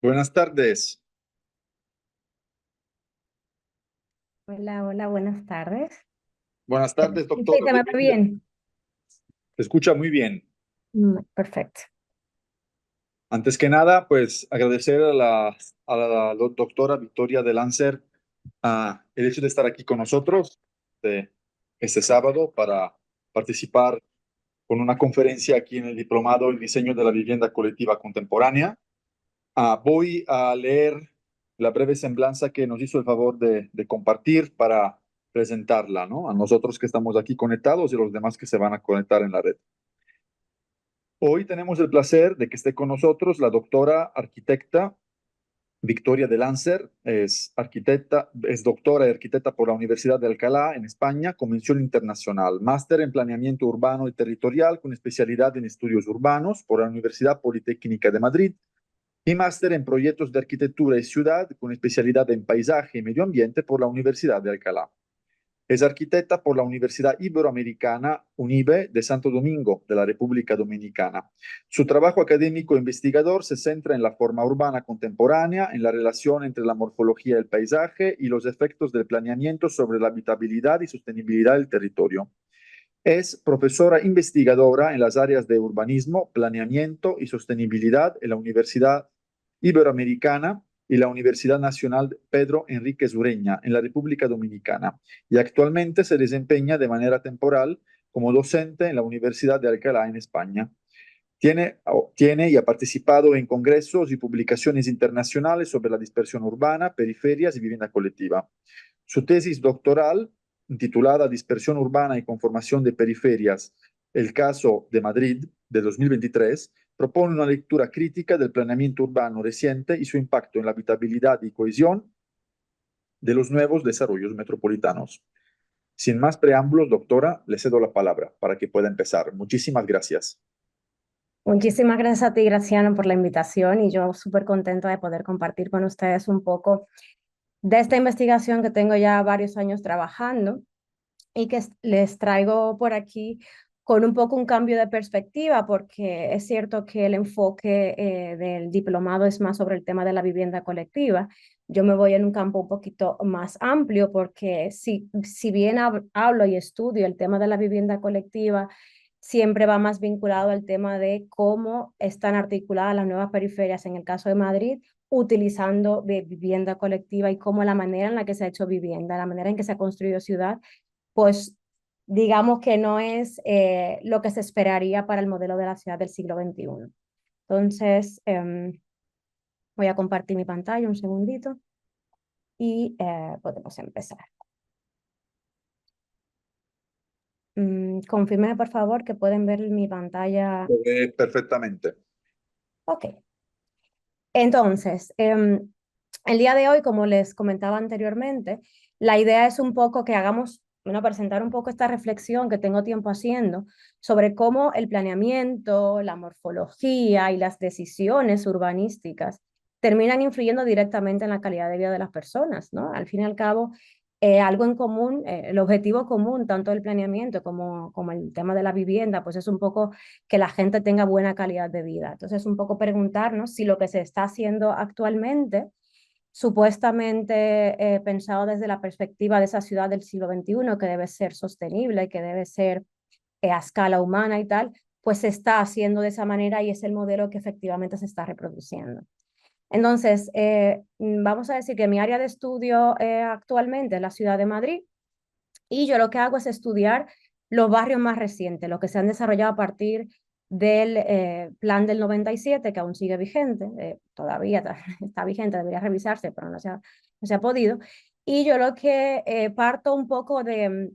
Buenas tardes. Hola, hola, buenas tardes. Buenas tardes, Sí, doctora. se me ve Bienvenida. bien. Se escucha muy bien. Perfecto. Antes que nada, pues agradecer a la doctora Victoria de Lancer el hecho de estar aquí con nosotros de- este sábado para participar con una conferencia aquí en el Diplomado en Diseño de la Vivienda Colectiva Contemporánea. Voy a leer la breve semblanza que nos hizo el favor de compartir para presentarla, ¿no? A nosotros que estamos aquí conectados y a los demás que se van a conectar en la red. Hoy tenemos el placer de que esté con nosotros la doctora arquitecta Victoria de Lancer. Es arquitecta, es doctora y arquitecta por la Universidad de Alcalá en España, con mención internacional, máster en planeamiento urbano y territorial con especialidad en estudios urbanos por la Universidad Politécnica de Madrid y máster en proyectos de arquitectura y ciudad con especialidad en paisaje y medio ambiente por la Universidad de Alcalá. Es arquitecta por la Universidad Iberoamericana UNIBE de Santo Domingo, de la República Dominicana. Su trabajo académico e investigador se centra en la forma urbana contemporánea, en la relación entre la morfología del paisaje y los efectos del planeamiento sobre la habitabilidad y sostenibilidad del territorio. Es profesora investigadora en las áreas de urbanismo, planeamiento y sostenibilidad en la Universidad Iberoamericana y la Universidad Nacional Pedro Enríquez Ureña en la República Dominicana y actualmente se desempeña de manera temporal como docente en la Universidad de Alcalá en España. Tiene y ha participado en congresos y publicaciones internacionales sobre la dispersión urbana, periferias y vivienda colectiva. Su tesis doctoral, titulada Dispersión urbana y conformación de periferias, el caso de Madrid de 2023, propone una lectura crítica del planeamiento urbano reciente y su impacto en la habitabilidad y cohesión de los nuevos desarrollos metropolitanos. Sin más preámbulos, doctora, le cedo la palabra para que pueda empezar. Muchísimas gracias. Muchísimas gracias a ti, Graciano, por la invitación y yo súper contenta de poder compartir con ustedes un poco de esta investigación que tengo ya varios años trabajando y que les traigo por aquí con un poco un cambio de perspectiva, porque es cierto que el enfoque del diplomado es más sobre el tema de la vivienda colectiva. Yo me voy en un campo un poquito más amplio porque si bien hablo y estudio el tema de la vivienda colectiva, siempre va más vinculado al tema de cómo están articuladas las nuevas periferias, en el caso de Madrid, utilizando vivienda colectiva y cómo la manera en la que se ha hecho vivienda, la manera en que se ha construido ciudad pues digamos que no es lo que se esperaría para el modelo de la ciudad del siglo XXI. Entonces, voy a compartir mi pantalla un segundito y podemos empezar. Confirme, por favor, que pueden ver mi pantalla. Perfectamente. Ok. Entonces, el día de hoy, como les comentaba anteriormente, la idea es un poco que hagamos, bueno, presentar un poco esta reflexión que tengo tiempo haciendo sobre cómo el planeamiento, la morfología y las decisiones urbanísticas terminan influyendo directamente en la calidad de vida de las personas, ¿no? Al fin y al cabo, algo en común, el objetivo común, tanto del planeamiento como el tema de la vivienda, pues es un poco que la gente tenga buena calidad de vida. Entonces, un poco preguntarnos si lo que se está haciendo actualmente, supuestamente pensado desde la perspectiva de esa ciudad del siglo XXI, que debe ser sostenible, que debe ser a escala humana y tal, pues se está haciendo de esa manera y es el modelo que efectivamente se está reproduciendo. Entonces, vamos a decir que mi área de estudio actualmente es la ciudad de Madrid y yo lo que hago es estudiar los barrios más recientes, los que se han desarrollado a partir del plan del 97, que aún sigue vigente, todavía está vigente, debería revisarse, pero no se ha podido. Y yo lo que parto un poco de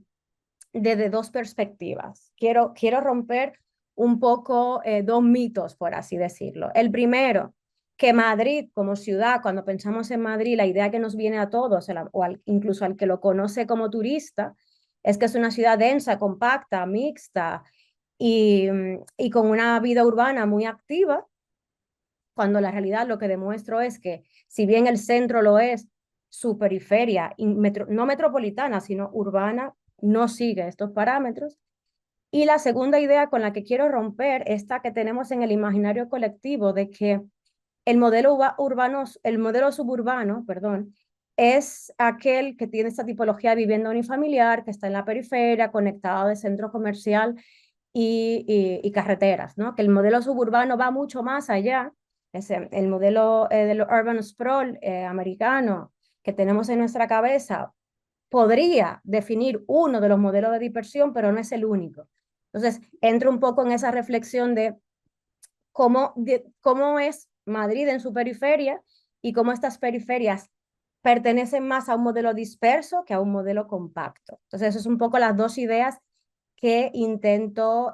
dos perspectivas. Quiero romper un poco dos mitos, por así decirlo. El primero, que Madrid como ciudad, cuando pensamos en Madrid, la idea que nos viene a todos, incluso al que lo conoce como turista, es que es una ciudad densa, compacta, mixta y con una vida urbana muy activa, cuando la realidad lo que demuestro es que si bien el centro lo es, su periferia, no metropolitana, sino urbana, no sigue estos parámetros. Y la segunda idea con la que quiero romper, esta que tenemos en el imaginario colectivo de que El modelo suburbano, perdón, es aquel que tiene esta tipología de vivienda unifamiliar, que está en la periferia, conectado de centro comercial y carreteras, ¿no? Que el modelo suburbano va mucho más allá. El modelo del urban sprawl americano que tenemos en nuestra cabeza podría definir uno de los modelos de dispersión, pero no es el único. Entonces, entro un poco en esa reflexión de cómo es Madrid en su periferia y cómo estas periferias pertenecen más a un modelo disperso que a un modelo compacto. Entonces, eso es un poco las dos ideas que intento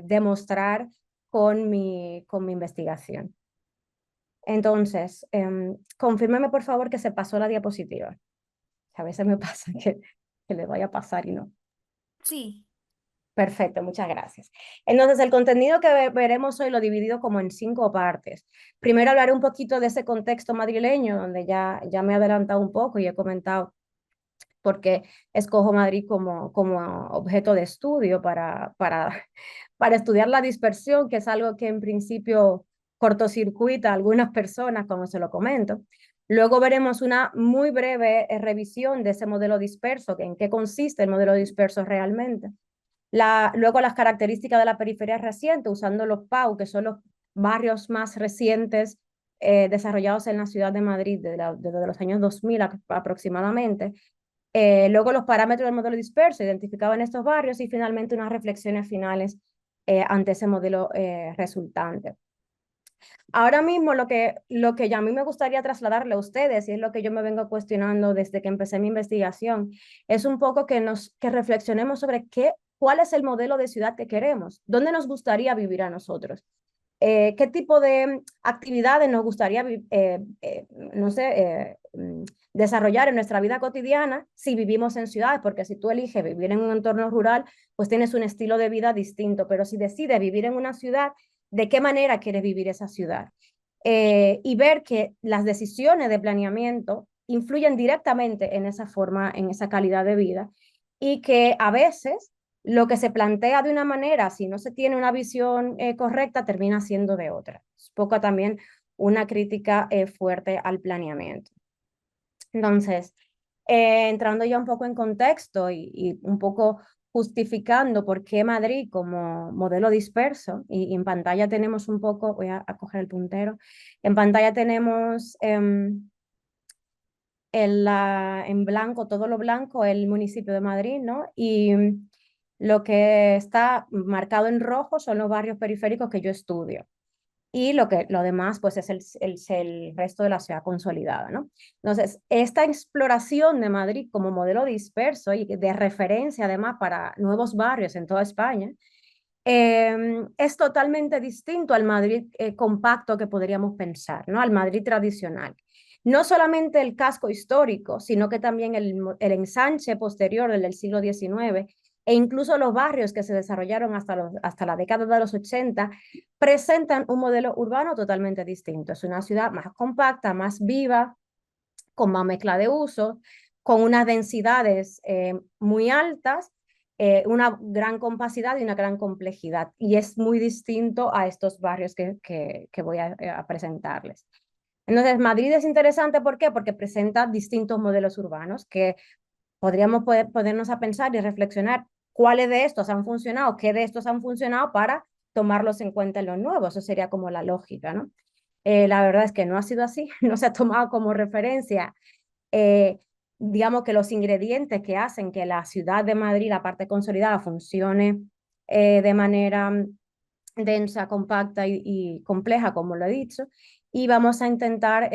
demostrar con mi investigación. Entonces, confírmeme por favor que se pasó la diapositiva. A veces me pasa que le vaya a pasar y no. Sí. Perfecto, muchas gracias. Entonces, el contenido que veremos hoy lo he dividido como en 5 partes. Primero hablaré un poquito de ese contexto madrileño, donde ya me he adelantado un poco y he comentado por qué escojo Madrid como objeto de estudio para estudiar la dispersión, que es algo que en principio cortocircuita a algunas personas, como se lo comento. Luego veremos una muy breve revisión de ese modelo disperso, que en qué consiste el modelo disperso realmente. Luego las características de la periferia reciente, usando los PAU, que son los barrios más recientes desarrollados en la ciudad de Madrid desde los años 2000 aproximadamente. Luego los parámetros del modelo disperso identificados en estos barrios y finalmente unas reflexiones finales ante ese modelo resultante. Ahora mismo lo que ya a mí me gustaría trasladarle a ustedes, y es lo que yo me vengo cuestionando desde que empecé mi investigación, es un poco que reflexionemos sobre cuál es el modelo de ciudad que queremos, dónde nos gustaría vivir a nosotros, qué tipo de actividades nos gustaría, no sé, desarrollar en nuestra vida cotidiana si vivimos en ciudades, porque si tú eliges vivir en un entorno rural, pues tienes un estilo de vida distinto, pero si decides vivir en una ciudad, ¿de qué manera quieres vivir esa ciudad? Y ver que las decisiones de planeamiento influyen directamente en esa forma, en esa calidad de vida, y que a veces lo que se plantea de una manera, si no se tiene una visión correcta, termina siendo de otra. Es poco también una crítica fuerte al planeamiento. Entonces, entrando ya un poco en contexto y un poco justificando por qué Madrid como modelo disperso, y en pantalla tenemos un poco, voy a coger el puntero, en pantalla tenemos en blanco, todo lo blanco, el municipio de Madrid, ¿no? Y lo que está marcado en rojo son los barrios periféricos que yo estudio. Y lo demás, pues, es el resto de la ciudad consolidada, ¿no? Entonces, esta exploración de Madrid como modelo disperso y de referencia, además, para nuevos barrios en toda España, es totalmente distinto al Madrid compacto que podríamos pensar, ¿no? Al Madrid tradicional. No solamente el casco histórico, sino que también el ensanche posterior del siglo XIX e incluso los barrios que se desarrollaron hasta la década de los 80 presentan un modelo urbano totalmente distinto. Es una ciudad más compacta, más viva, con más mezcla de usos, con unas densidades muy altas, una gran compacidad y una gran complejidad. Y es muy distinto a estos barrios que voy a presentarles. Entonces, Madrid es interesante, ¿por qué? Porque presenta distintos modelos urbanos que podríamos ponernos a pensar y reflexionar cuáles de estos han funcionado, qué de estos han funcionado para tomarlos en cuenta en los nuevos. Eso sería como la lógica, ¿no? La verdad es que no ha sido así, no se ha tomado como referencia, digamos que los ingredientes que hacen que la ciudad de Madrid, la parte consolidada, funcione de manera densa, compacta y compleja, como lo he dicho, y vamos a intentar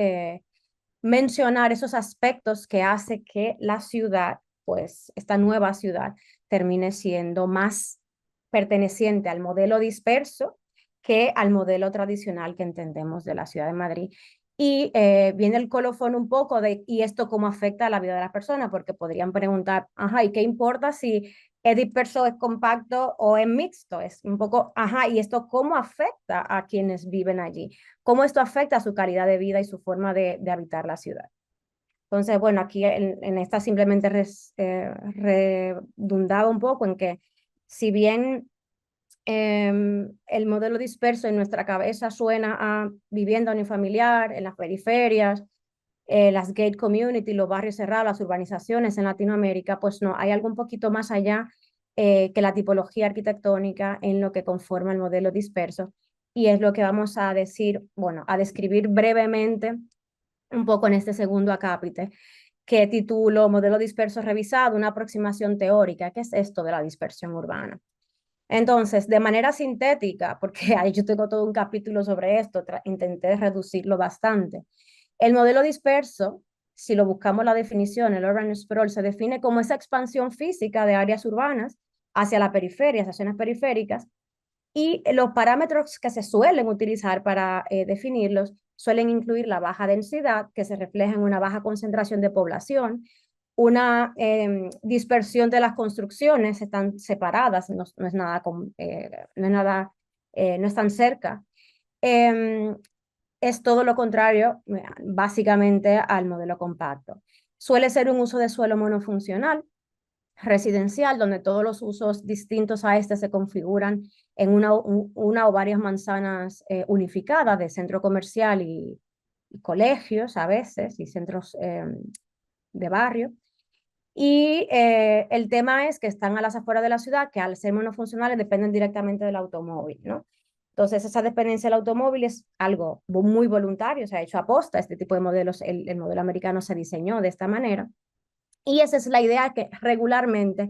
mencionar esos aspectos que hace que la ciudad, pues esta nueva ciudad, termine siendo más perteneciente al modelo disperso que al modelo tradicional que entendemos de la ciudad de Madrid. Y viene el colofón un poco de, ¿y esto cómo afecta a la vida de las personas? Porque podrían preguntar, ajá, ¿y qué importa si es disperso, es compacto o es mixto? Es un poco, ajá, ¿y esto cómo afecta a quienes viven allí? ¿Cómo esto afecta a su calidad de vida y su forma de habitar la ciudad? Entonces, bueno, aquí en esta simplemente redundaba un poco en que si bien El modelo disperso en nuestra cabeza suena a vivienda unifamiliar en las periferias, las gate community, los barrios cerrados, las urbanizaciones en Latinoamérica. Pues no, hay algo un poquito más allá que la tipología arquitectónica en lo que conforma el modelo disperso. Y es lo que vamos a decir, bueno, a describir brevemente un poco en este segundo acápite, que titulo Modelo disperso revisado, una aproximación teórica. ¿Qué es esto de la dispersión urbana? Entonces, de manera sintética, porque ahí yo tengo todo un capítulo sobre esto, intenté reducirlo bastante. El modelo disperso, si lo buscamos la definición, el urban sprawl se define como esa expansión física de áreas urbanas hacia la periferia, hacia zonas periféricas, y los parámetros que se suelen utilizar para definirlos suelen incluir la baja densidad, que se refleja en una baja concentración de población, una dispersión de las construcciones, están separadas, no es nada, no es nada, no están cerca. Es todo lo contrario, básicamente, al modelo compacto. Suele ser un uso de suelo monofuncional, residencial, donde todos los usos distintos a este se configuran en una o varias manzanas unificadas de centro comercial y colegios a veces, y centros de barrio. Y el tema es que están a las afueras de la ciudad, que al ser monofuncionales dependen directamente del automóvil, ¿no? Entonces, esa dependencia del automóvil es algo muy voluntario, se ha hecho aposta, este tipo de modelos, el modelo americano se diseñó de esta manera. Y esa es la idea que regularmente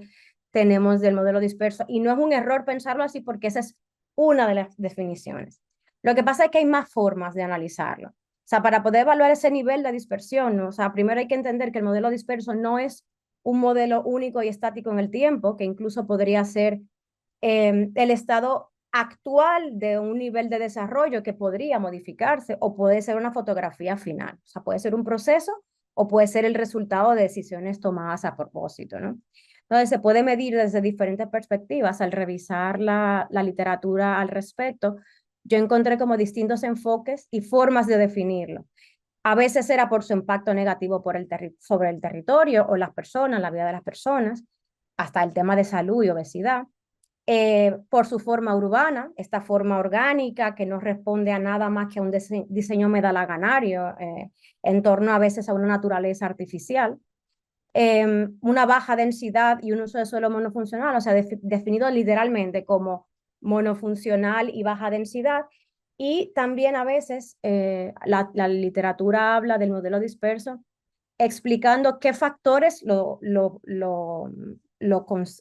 tenemos del modelo disperso. Y no es un error pensarlo así porque esa es una de las definiciones. Lo que pasa es que hay más formas de analizarlo. O sea, para poder evaluar ese nivel de dispersión, ¿no? O sea, primero hay que entender que el modelo disperso no es un modelo único y estático en el tiempo, que incluso podría ser el estado actual de un nivel de desarrollo que podría modificarse o puede ser una fotografía final. O sea, puede ser un proceso o puede ser el resultado de decisiones tomadas a propósito, ¿no? Entonces, se puede medir desde diferentes perspectivas. Al revisar la literatura al respecto, yo encontré como distintos enfoques y formas de definirlo. A veces era por su impacto negativo sobre el territorio o las personas, la vida de las personas, hasta el tema de salud y obesidad. Por su forma urbana, esta forma orgánica que no responde a nada más que a un diseño medalaganario en torno a veces a una naturaleza artificial. Una baja densidad y un uso de suelo monofuncional, o sea, definido literalmente como monofuncional y baja densidad. Y también a veces la literatura habla del modelo disperso explicando qué factores o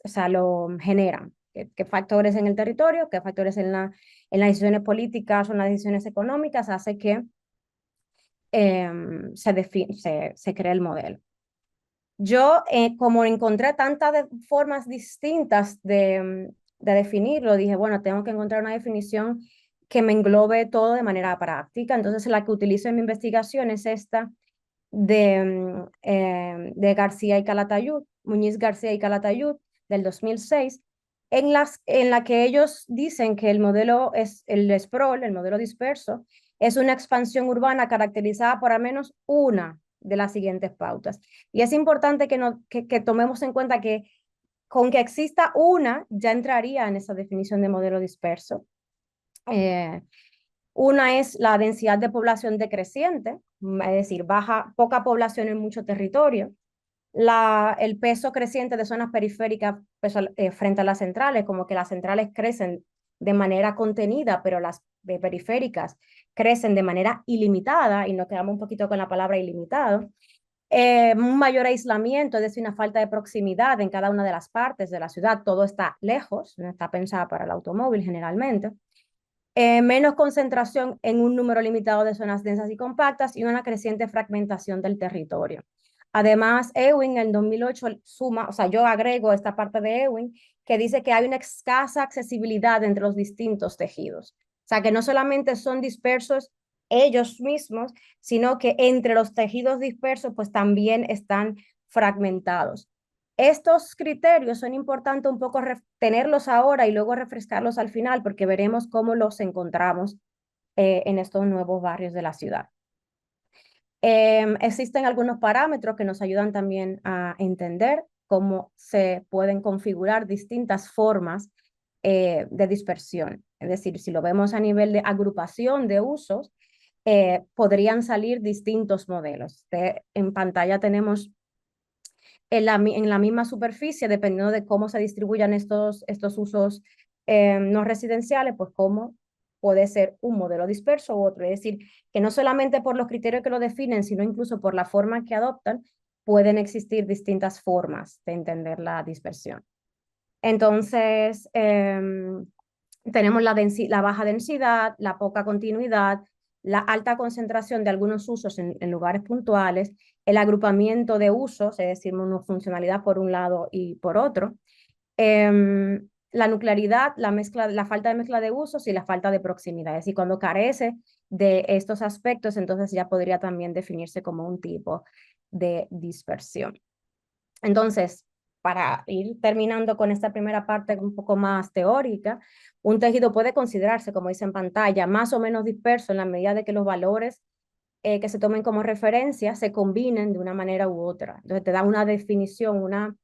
sea, lo generan, qué factores en el territorio, qué factores en las decisiones políticas o en las decisiones económicas hace que se cree el modelo. Yo, como encontré tantas formas distintas de definirlo, dije, bueno, tengo que encontrar una definición que me englobe todo de manera práctica. Entonces, la que utilizo en mi investigación es esta de García y Calatayud, Muñiz García y Calatayud, del 2006, en la que ellos dicen que el modelo es el sprawl, el modelo disperso, es una expansión urbana caracterizada por al menos una de las siguientes pautas. Y es importante que tomemos en cuenta que con que exista una, ya entraría en esa definición de modelo disperso. Eh, una es la densidad de población decreciente, es decir, poca población en mucho territorio. El peso creciente de zonas periféricas frente a las centrales, como que las centrales crecen de manera contenida, pero las periféricas crecen de manera ilimitada, y nos quedamos un poquito con la palabra ilimitado. Un mayor aislamiento, es decir, una falta de proximidad en cada una de las partes de la ciudad, todo está lejos, no está pensada para el automóvil generalmente. Menos concentración en un número limitado de zonas densas y compactas y una creciente fragmentación del territorio. Además, Ewing en 2008 suma, o sea, yo agrego esta parte de Ewing que dice que hay una escasa accesibilidad entre los distintos tejidos. O sea, que no solamente son dispersos ellos mismos, sino que entre los tejidos dispersos, pues también están fragmentados. Estos criterios son importantes un poco tenerlos ahora y luego refrescarlos al final, porque veremos cómo los encontramos en estos nuevos barrios de la ciudad. Existen algunos parámetros que nos ayudan también a entender cómo se pueden configurar distintas formas de dispersión. Es decir, si lo vemos a nivel de agrupación de usos, podrían salir distintos modelos. En pantalla tenemos en la misma superficie, dependiendo de cómo se distribuyan estos usos no residenciales, pues cómo puede ser un modelo disperso u otro. Es decir, que no solamente por los criterios que lo definen, sino incluso por la forma que adoptan, pueden existir distintas formas de entender la dispersión. Entonces, tenemos la baja densidad, la poca continuidad, la alta concentración de algunos usos en lugares puntuales, el agrupamiento de usos, es decir, monofuncionalidad por un lado y por otro, la nuclearidad, la falta de mezcla de usos y la falta de proximidad. Es decir, cuando carece de estos aspectos, entonces ya podría también definirse como un tipo de dispersión. Entonces, para ir terminando con esta primera parte un poco más teórica, un tejido puede considerarse, como dice en pantalla, más o menos disperso en la medida de que los valores que se tomen como referencia se combinen de una manera u otra. Entonces te da una definición,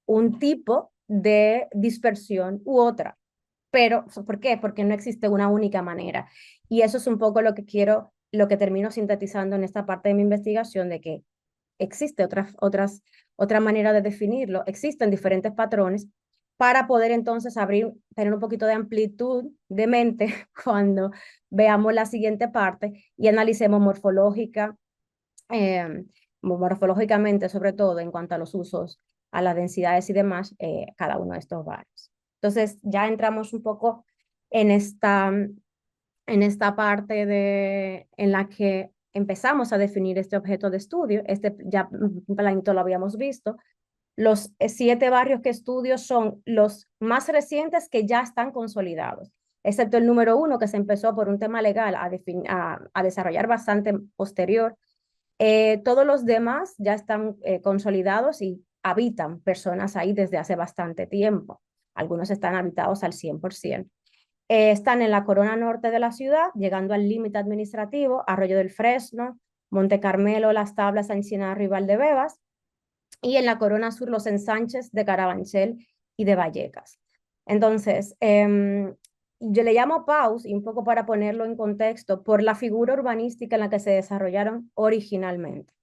un tipo de dispersión u otra. Pero, ¿por qué? Porque no existe una única manera. Y eso es un poco lo que termino sintetizando en esta parte de mi investigación, de que existe otra manera de definirlo, existen diferentes patrones para poder entonces tener un poquito de amplitud de mente cuando veamos la siguiente parte y analicemos morfológicamente, sobre todo en cuanto a los usos, a las densidades y demás, cada uno de estos varios. Entonces ya entramos un poco en esta parte en la que empezamos a definir este objeto de estudio. Este ya un planito lo habíamos visto. Los 7 barrios que estudio son los más recientes que ya están consolidados, excepto el número 1 que se empezó por un tema legal a desarrollar bastante posterior. Todos los demás ya están consolidados y habitan personas ahí desde hace bastante tiempo. Algunos están habitados al 100%. Están en la corona norte de la ciudad, llegando al límite administrativo, Arroyo del Fresno, Monte Carmelo, Las Tablas, San Isidro y Valdebebas, y en la corona sur los ensanches de Carabanchel y de Vallecas. Entonces, yo le llamo PAUS, y un poco para ponerlo en contexto, por la figura urbanística en la que se desarrollaron originalmente.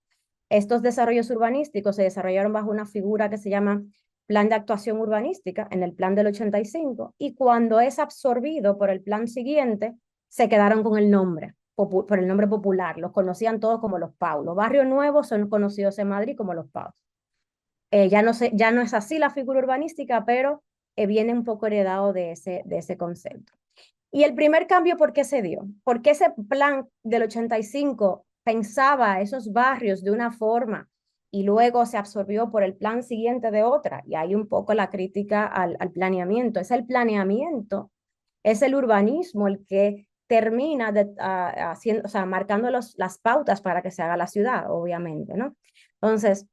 Estos desarrollos urbanísticos se desarrollaron bajo una figura que se llama Plan de Actuación Urbanística en el plan del 85, y cuando es absorbido por el plan siguiente, se quedaron con el nombre, por el nombre popular. Los conocían todos como los PAU. Los barrios nuevos son conocidos en Madrid como los PAU. Ya no es así la figura urbanística, pero viene un poco heredado de ese concepto. Y el primer cambio, ¿por qué se dio? Porque ese plan del 85 pensaba esos barrios de una forma y luego se absorbió por el plan siguiente de otra. Y hay un poco la crítica al planeamiento. Es el planeamiento, es el urbanismo el que termina haciendo, o sea, marcando las pautas para que se haga la ciudad, obviamente, ¿no? Entonces,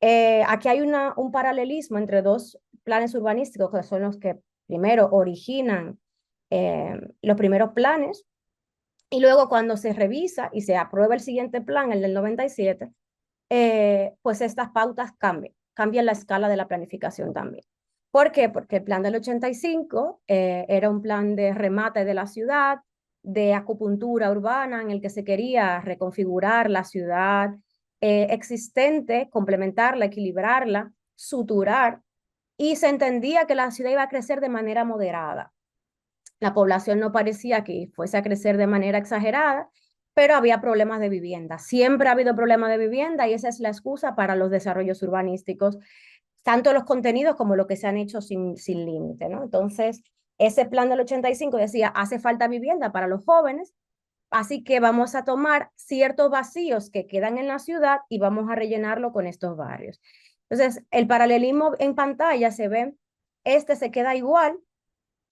aquí hay un paralelismo entre dos planes urbanísticos que son los que primero originan los primeros planes, y luego cuando se revisa y se aprueba el siguiente plan, el del 97, pues estas pautas cambian la escala de la planificación también. ¿Por qué? Porque el plan del 85 era un plan de remate de la ciudad, de acupuntura urbana, en el que se quería reconfigurar la ciudad existente, complementarla, equilibrarla, suturar, y se entendía que la ciudad iba a crecer de manera moderada. La población no parecía que fuese a crecer de manera exagerada, pero había problemas de vivienda. Siempre ha habido problemas de vivienda, y esa es la excusa para los desarrollos urbanísticos, tanto los contenidos como lo que se han hecho sin límite, ¿no? Entonces, ese plan del 85 decía, hace falta vivienda para los jóvenes, así que vamos a tomar ciertos vacíos que quedan en la ciudad y vamos a rellenarlo con estos barrios. Entonces, el paralelismo en pantalla se ve, se queda igual,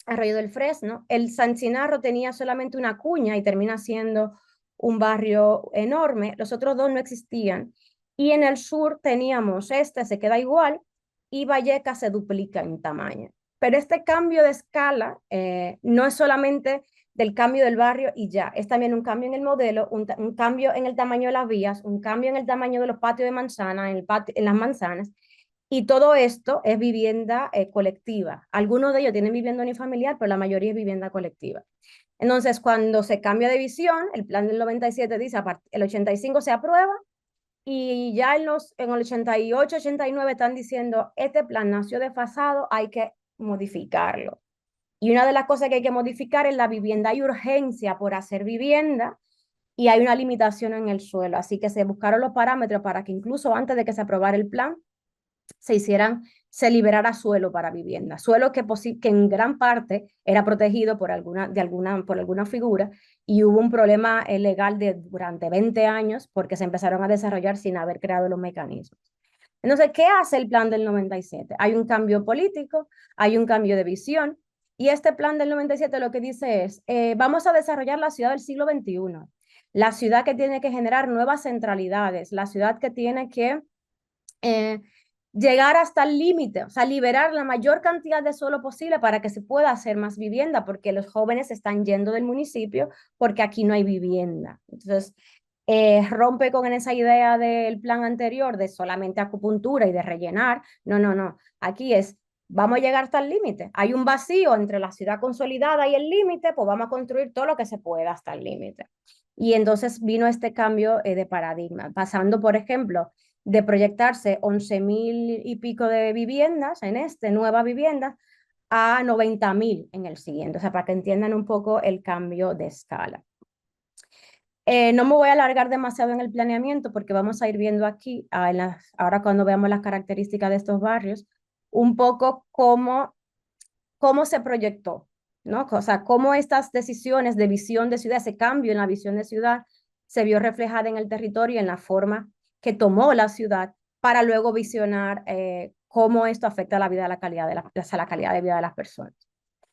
Arroyo del Fresno. El San Chinarro tenía solamente una cuña y termina siendo un barrio enorme. Los otros dos no existían. Y en el sur teníamos se queda igual, y Vallecas se duplica en tamaño. Pero este cambio de escala no es solamente del cambio del barrio y ya, es también un cambio en el modelo, un cambio en el tamaño de las vías, un cambio en el tamaño de los patios de manzana, en las manzanas, Y todo esto es vivienda colectiva. Algunos de ellos tienen vivienda unifamiliar, pero la mayoría es vivienda colectiva. Entonces, cuando se cambia de visión, el plan del 97 dice, el 85 se aprueba y ya en el 88, 89 están diciendo, este plan nació desfasado, hay que modificarlo. Y una de las cosas que hay que modificar es la vivienda. Hay urgencia por hacer vivienda y hay una limitación en el suelo. Así que se buscaron los parámetros para que incluso antes de que se aprobara el plan, se liberara suelo para vivienda, suelo que en gran parte era protegido por alguna figura y hubo un problema legal durante 20 años porque se empezaron a desarrollar sin haber creado los mecanismos. Entonces, ¿qué hace el plan del 97? Hay un cambio político, hay un cambio de visión y este plan del 97 lo que dice es, vamos a desarrollar la ciudad del siglo XXI, la ciudad que tiene que generar nuevas centralidades, la ciudad que tiene que eh, llegar hasta el límite, o sea, liberar la mayor cantidad de suelo posible para que se pueda hacer más vivienda, porque los jóvenes están yendo del municipio porque aquí no hay vivienda. Entonces, rompe con esa idea del plan anterior de solamente acupuntura y de rellenar. No, no, no. Aquí es, vamos a llegar hasta el límite. Hay un vacío entre la ciudad consolidada y el límite, pues vamos a construir todo lo que se pueda hasta el límite. Y entonces vino este cambio de paradigma, pasando, por ejemplo, de proyectarse 11.000 y pico de viviendas nuevas viviendas, a 90.000 en el siguiente, o sea, para que entiendan un poco el cambio de escala. No me voy a alargar demasiado en el planeamiento porque vamos a ir viendo aquí, ahora cuando veamos las características de estos barrios, un poco cómo se proyectó, ¿no? O sea, cómo estas decisiones de visión de ciudad, ese cambio en la visión de ciudad, se vio reflejada en el territorio y en la forma que tomó la ciudad para luego visionar cómo esto afecta la vida, la calidad la calidad de vida de las personas.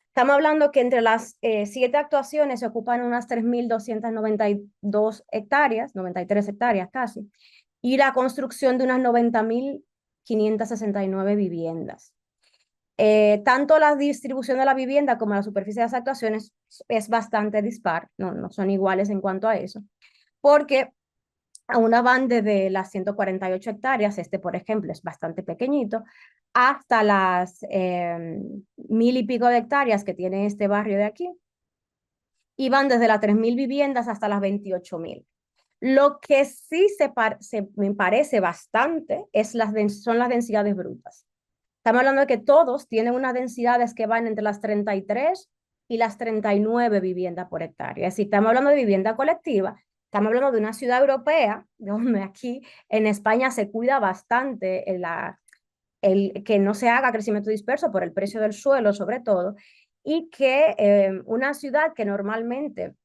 Estamos hablando que entre las 7 actuaciones se ocupan unas 3.292 hectáreas, 93 hectáreas casi, y la construcción de unas 90.569 viviendas. Tanto la distribución de la vivienda como la superficie de las actuaciones es bastante dispar, no son iguales en cuanto a eso, porque a una van desde las 148 hectáreas, por ejemplo es bastante pequeñito, hasta las 1.000 y pico de hectáreas que tiene este barrio de aquí, y van desde las 3.000 viviendas hasta las 28.000. Lo que sí me parece bastante son las densidades brutas. Estamos hablando de que todos tienen unas densidades que van entre las 33 y las 39 viviendas por hectárea. Es decir, estamos hablando de vivienda colectiva, estamos hablando de una ciudad europea, donde aquí en España se cuida bastante el que no se haga crecimiento disperso por el precio del suelo, sobre todo, y que una ciudad que normalmente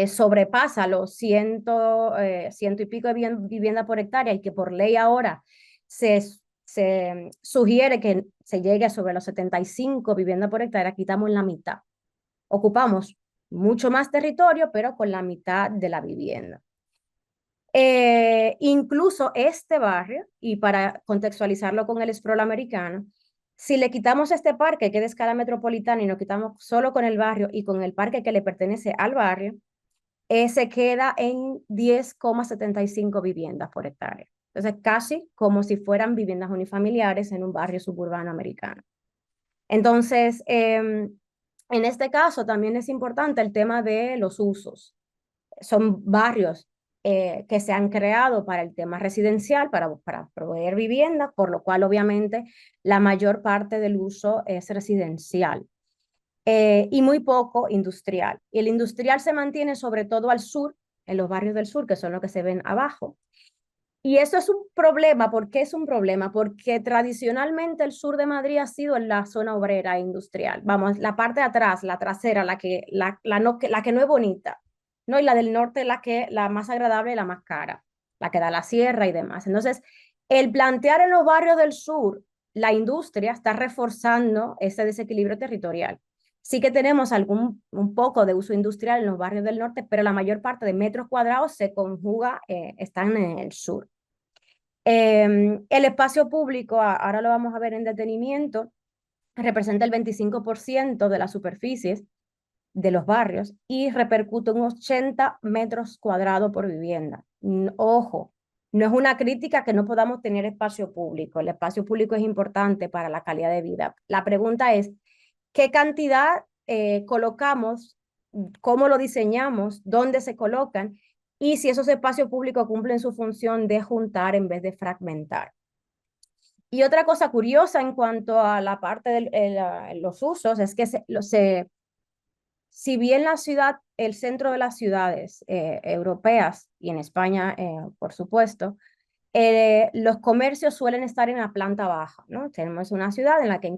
sobrepasa los ciento y pico de vivienda por hectárea y que por ley ahora se sugiere que se llegue sobre los 75 viviendas por hectárea, aquí estamos en la mitad. Ocupamos mucho más territorio, pero con la mitad de la vivienda. Incluso este barrio, y para contextualizarlo con el sprawl americano, si le quitamos este parque que es de escala metropolitana y nos quitamos solo con el barrio y con el parque que le pertenece al barrio, se queda en 10,75 viviendas por hectárea. Entonces, casi como si fueran viviendas unifamiliares en un barrio suburbano americano. Entonces, en este caso también es importante el tema de los usos. Son barrios que se han creado para el tema residencial, para proveer vivienda, por lo cual obviamente la mayor parte del uso es residencial. Y muy poco industrial. Y el industrial se mantiene sobre todo al sur, en los barrios del sur, que son los que se ven abajo. Y eso es un problema. ¿Por qué es un problema? Porque tradicionalmente el sur de Madrid ha sido la zona obrera e industrial. Vamos, la parte de atrás, la trasera, la que no es bonita, ¿no? Y la del norte, la más agradable y la más cara, la que da la sierra y demás. Entonces, el plantear en los barrios del sur la industria está reforzando ese desequilibrio territorial. Sí que tenemos un poco de uso industrial en los barrios del norte, pero la mayor parte de metros cuadrados se conjuga, están en el sur. El espacio público, ahora lo vamos a ver en detenimiento, representa el 25% de las superficies de los barrios y repercute en 80 metros cuadrados por vivienda. Ojo, No es una crítica que no podamos tener espacio público. El espacio público es importante para la calidad de vida. La pregunta es, ¿qué cantidad colocamos? ¿Cómo lo diseñamos? ¿Dónde se colocan? Y si esos espacios públicos cumplen su función de juntar en vez de fragmentar. Y otra cosa curiosa en cuanto a la parte de los usos es que si bien la ciudad, el centro de las ciudades europeas y en España, por supuesto, los comercios suelen estar en la planta baja, ¿no? Tenemos una ciudad en la que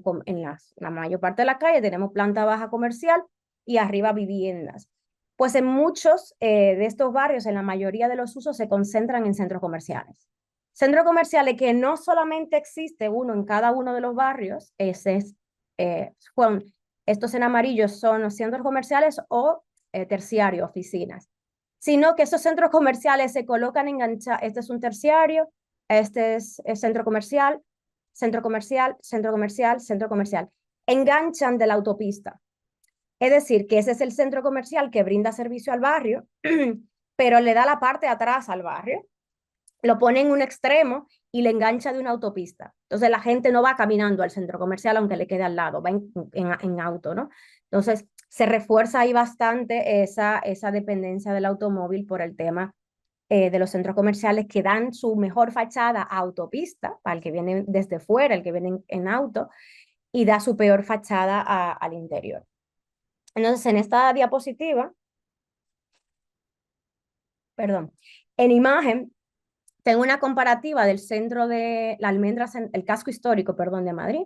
la mayor parte de la calle tenemos planta baja comercial y arriba viviendas. Pues en muchos de estos barrios, en la mayoría de los usos, se concentran en centros comerciales. Centros comerciales que no solamente existe uno en cada uno de los barrios, estos en amarillo son los centros comerciales o terciario, oficinas, sino que esos centros comerciales se colocan enganchados. Este es un terciario, este es el centro comercial, centro comercial, centro comercial, centro comercial. Enganchan de la autopista. Es decir, que ese es el centro comercial que brinda servicio al barrio, pero le da la parte de atrás al barrio, lo pone en un extremo y le engancha de una autopista. Entonces la gente no va caminando al centro comercial aunque le quede al lado, va en auto, ¿no? Entonces se refuerza ahí bastante esa dependencia del automóvil por el tema de los centros comerciales que dan su mejor fachada a autopista, para el que viene desde fuera, el que viene en auto, y da su peor fachada al interior. Entonces, en esta diapositiva, perdón, en imagen, tengo una comparativa del centro de la Almendra, el casco histórico, perdón, de Madrid.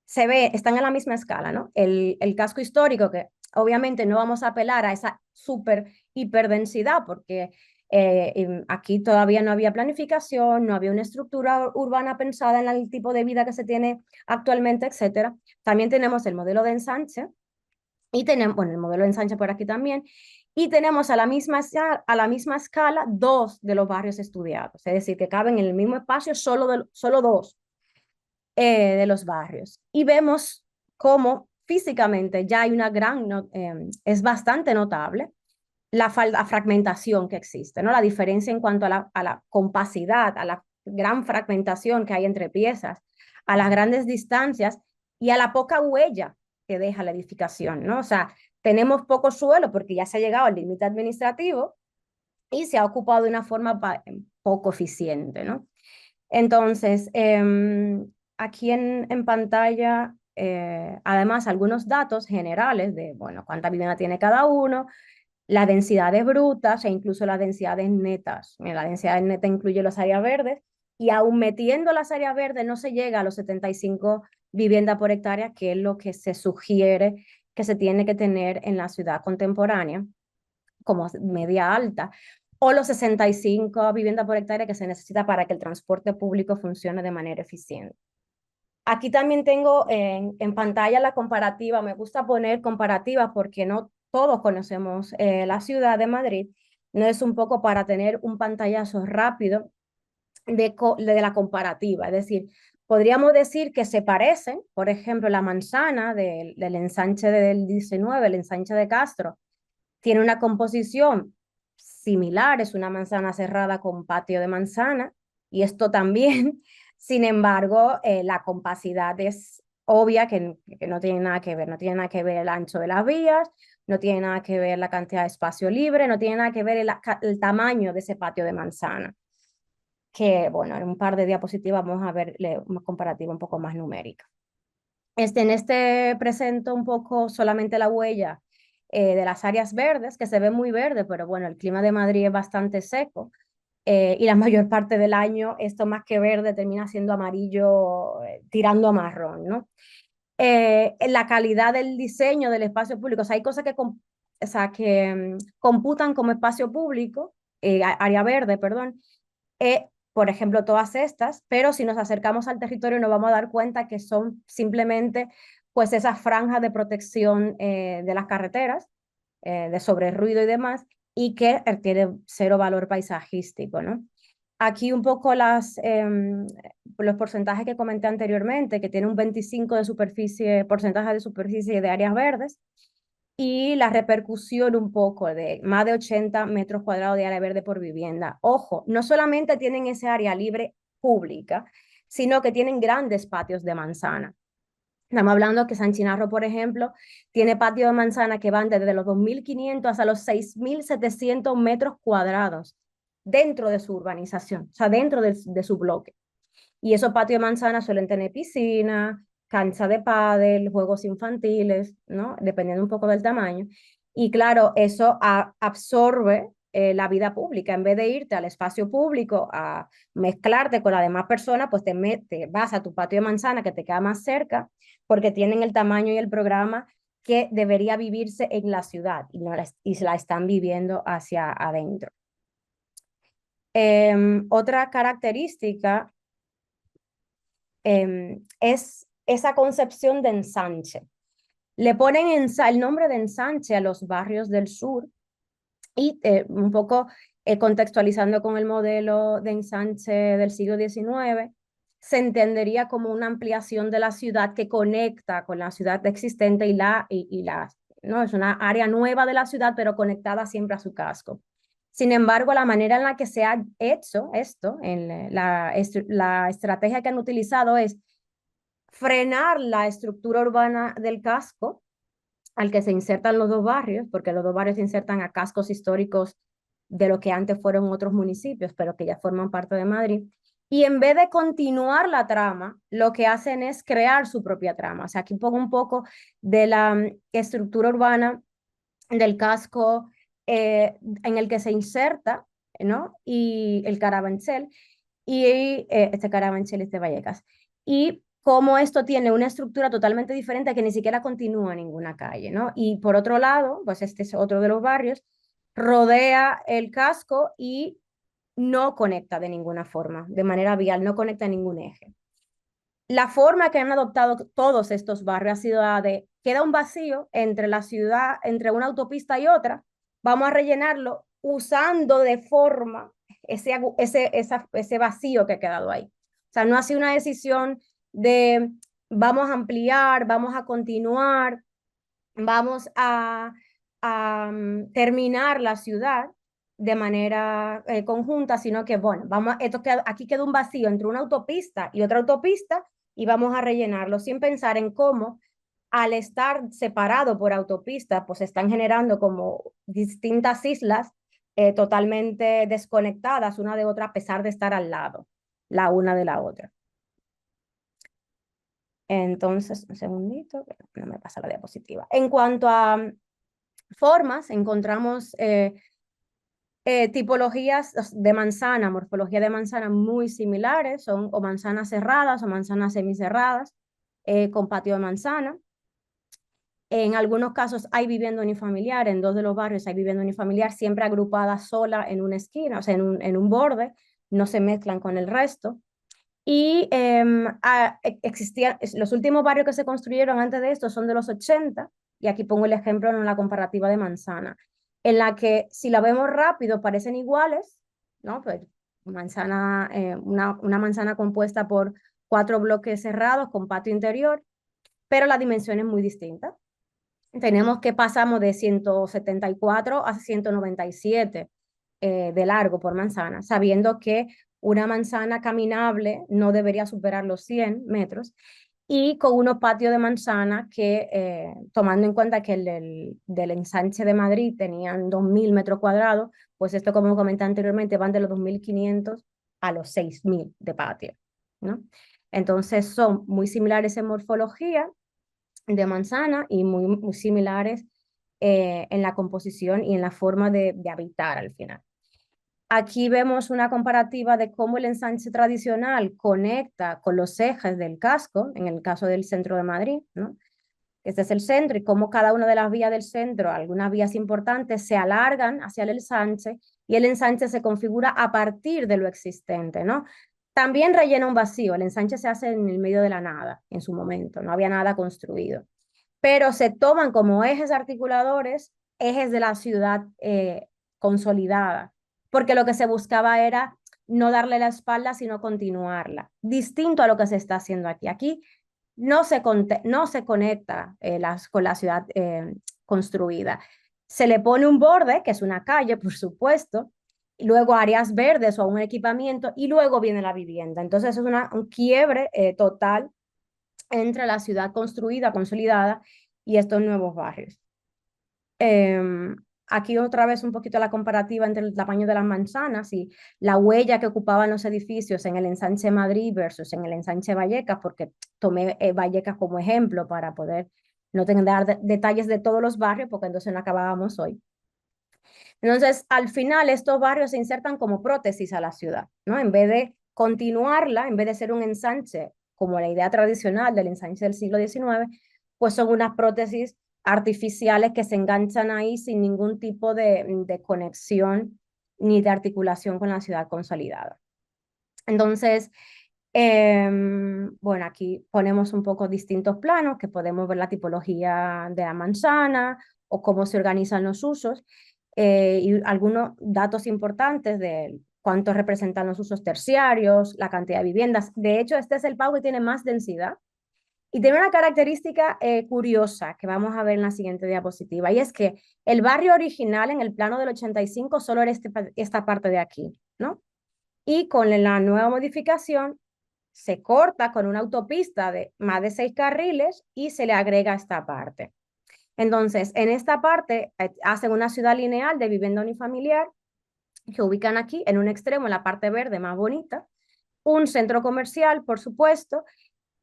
Se ve, están en la misma escala, ¿no? El casco histórico, que obviamente no vamos a apelar a esa súper hiperdensidad, porque aquí todavía no había planificación, no había una estructura urbana pensada en el tipo de vida que se tiene actualmente, etcétera. También tenemos el modelo de ensanche, y tenemos, bueno, el modelo de ensanche por aquí también, y tenemos a la misma escala dos de los barrios estudiados, es decir, que caben en el mismo espacio solo dos de los barrios. Y vemos cómo físicamente ya hay una es bastante notable la fragmentación que existe, ¿no? La diferencia en cuanto a la compacidad, a la gran fragmentación que hay entre piezas, a las grandes distancias y a la poca huella que deja la edificación, ¿no? O sea, tenemos poco suelo porque ya se ha llegado al límite administrativo y se ha ocupado de una forma poco eficiente, ¿no? Entonces, aquí en pantalla, además, algunos datos generales de, bueno, cuánta vivienda tiene cada uno, las densidades brutas e incluso las densidades netas. La densidad neta incluye las áreas verdes y aún metiendo las áreas verdes no se llega a los 75 viviendas por hectárea, que es lo que se sugiere que se tiene que tener en la ciudad contemporánea como media alta, o los 65 viviendas por hectárea que se necesita para que el transporte público funcione de manera eficiente. Aquí también tengo en pantalla la comparativa. Me gusta poner comparativas porque no todos conocemos la ciudad de Madrid. No es un poco para tener un pantallazo rápido de la comparativa. Es decir, podríamos decir que se parecen, por ejemplo, la manzana del ensanche del 19, el ensanche de Castro, tiene una composición similar, es una manzana cerrada con patio de manzana, y esto también, sin embargo, la compacidad es obvia que no tiene nada que ver, no tiene nada que ver el ancho de las vías, no tiene nada que ver la cantidad de espacio libre, no tiene nada que ver el tamaño de ese patio de manzana, que bueno, en un par de diapositivas vamos a ver una comparativa un poco más numérica. En este presento un poco solamente la huella de las áreas verdes, que se ve muy verde, pero bueno, el clima de Madrid es bastante seco y la mayor parte del año esto más que verde termina siendo amarillo tirando a marrón, ¿no? La calidad del diseño del espacio público, o sea, hay cosas o sea, que computan como espacio público, área verde, perdón, por ejemplo, todas estas, pero si nos acercamos al territorio nos vamos a dar cuenta que son simplemente pues esas franjas de protección de las carreteras, de sobre ruido y demás, y que tiene cero valor paisajístico, ¿no? Aquí un poco los porcentajes que comenté anteriormente, que tiene un 25 de superficie, porcentaje de superficie de áreas verdes, y la repercusión un poco de más de 80 metros cuadrados de área verde por vivienda. Ojo, no solamente tienen ese área libre pública, sino que tienen grandes patios de manzana. Estamos hablando que San Chinarro, por ejemplo, tiene patios de manzana que van desde los 2.500 hasta los 6.700 metros cuadrados dentro de su urbanización, o sea, dentro de su bloque. Y esos patios de manzana suelen tener piscina, cancha de pádel, juegos infantiles, ¿no? Dependiendo un poco del tamaño. Y claro, eso absorbe la vida pública. En vez de irte al espacio público a mezclarte con las demás personas, pues te vas a tu patio de manzana que te queda más cerca porque tienen el tamaño y el programa que debería vivirse en la ciudad y, no y se la están viviendo hacia adentro. Otra característica es esa concepción de ensanche. Le ponen el nombre de ensanche a los barrios del sur y un poco contextualizando con el modelo de ensanche del siglo XIX, se entendería como una ampliación de la ciudad que conecta con la ciudad existente ¿no? Es una área nueva de la ciudad, pero conectada siempre a su casco. Sin embargo, la manera en la que se ha hecho esto, la estrategia que han utilizado es frenar la estructura urbana del casco al que se insertan los dos barrios, porque los dos barrios se insertan a cascos históricos de lo que antes fueron otros municipios, pero que ya forman parte de Madrid. Y en vez de continuar la trama, lo que hacen es crear su propia trama. O sea, aquí pongo un poco de la estructura urbana del casco en el que se inserta, ¿no? Y el Carabanchel, y este Carabanchel es de Vallecas. Y cómo esto tiene una estructura totalmente diferente que ni siquiera continúa ninguna calle, ¿no? Y por otro lado, pues este es otro de los barrios, rodea el casco y no conecta de ninguna forma, de manera vial, no conecta ningún eje. La forma que han adoptado todos estos barrios ha sido la de, queda un vacío entre la ciudad, entre una autopista y otra, vamos a rellenarlo usando de forma ese vacío que ha quedado ahí. O sea, no ha sido una decisión de vamos a ampliar, vamos a continuar, vamos a terminar la ciudad de manera conjunta, sino que, bueno, aquí queda un vacío entre una autopista y otra autopista y vamos a rellenarlo sin pensar en cómo al estar separado por autopista, pues están generando como distintas islas totalmente desconectadas una de otra a pesar de estar al lado, la una de la otra. Entonces, un segundito, no me pasa la diapositiva. En cuanto a formas, encontramos tipologías de manzana, morfología de manzana muy similares, son o manzanas cerradas o manzanas semicerradas, con patio de manzana. En algunos casos hay vivienda unifamiliar, en dos de los barrios hay vivienda unifamiliar, siempre agrupada sola en una esquina, o sea, en un borde, no se mezclan con el resto. Y existían, los últimos barrios que se construyeron antes de esto son de los 80, y aquí pongo el ejemplo en la comparativa de manzana, en la que si la vemos rápido parecen iguales, ¿no? Pues una manzana compuesta por 4 bloques cerrados con patio interior, pero la dimensión es muy distinta. Tenemos que pasamos de 174 a 197 de largo por manzana, sabiendo que una manzana caminable no debería superar los 100 metros y con unos patios de manzana que, tomando en cuenta que del ensanche de Madrid tenían 2.000 metros cuadrados, pues esto, como comenté anteriormente, van de los 2.500 a los 6.000 de patio, ¿no? Entonces son muy similares en morfología de manzana y muy similares en la composición y en la forma de habitar al final. Aquí vemos una comparativa de cómo el ensanche tradicional conecta con los ejes del casco, en el caso del centro de Madrid, ¿no? Este es el centro y cómo cada una de las vías del centro, algunas vías importantes, se alargan hacia el ensanche y el ensanche se configura a partir de lo existente, ¿no? También rellena un vacío, el ensanche se hace en el medio de la nada en su momento, no había nada construido, pero se toman como ejes articuladores, ejes de la ciudad consolidada, porque lo que se buscaba era no darle la espalda, sino continuarla, distinto a lo que se está haciendo aquí. Aquí no se conecta con la ciudad construida. Se le pone un borde, que es una calle, por supuesto, y luego áreas verdes o un equipamiento, y luego viene la vivienda. Entonces es un quiebre total entre la ciudad construida, consolidada, y estos nuevos barrios. Aquí otra vez un poquito la comparativa entre el tamaño de las manzanas y la huella que ocupaban los edificios en el ensanche Madrid versus en el ensanche Vallecas, porque tomé Vallecas como ejemplo para poder no tener detalles de todos los barrios, porque entonces no acabábamos hoy. Entonces, al final, estos barrios se insertan como prótesis a la ciudad, ¿no? En vez de continuarla, en vez de ser un ensanche como la idea tradicional del ensanche del siglo XIX, pues son unas prótesis artificiales que se enganchan ahí sin ningún tipo de conexión ni de articulación con la ciudad consolidada. Entonces, bueno, aquí ponemos un poco distintos planos que podemos ver la tipología de la manzana o cómo se organizan los usos y algunos datos importantes de cuánto representan los usos terciarios, la cantidad de viviendas. De hecho, este es el Pau que tiene más densidad y tiene una característica curiosa que vamos a ver en la siguiente diapositiva, y es que el barrio original en el plano del 85 solo era esta parte de aquí, ¿no? Y con la nueva modificación se corta con una autopista de más de 6 carriles y se le agrega esta parte. Entonces, en esta parte hacen una ciudad lineal de vivienda unifamiliar que ubican aquí en un extremo, en la parte verde más bonita, un centro comercial, por supuesto,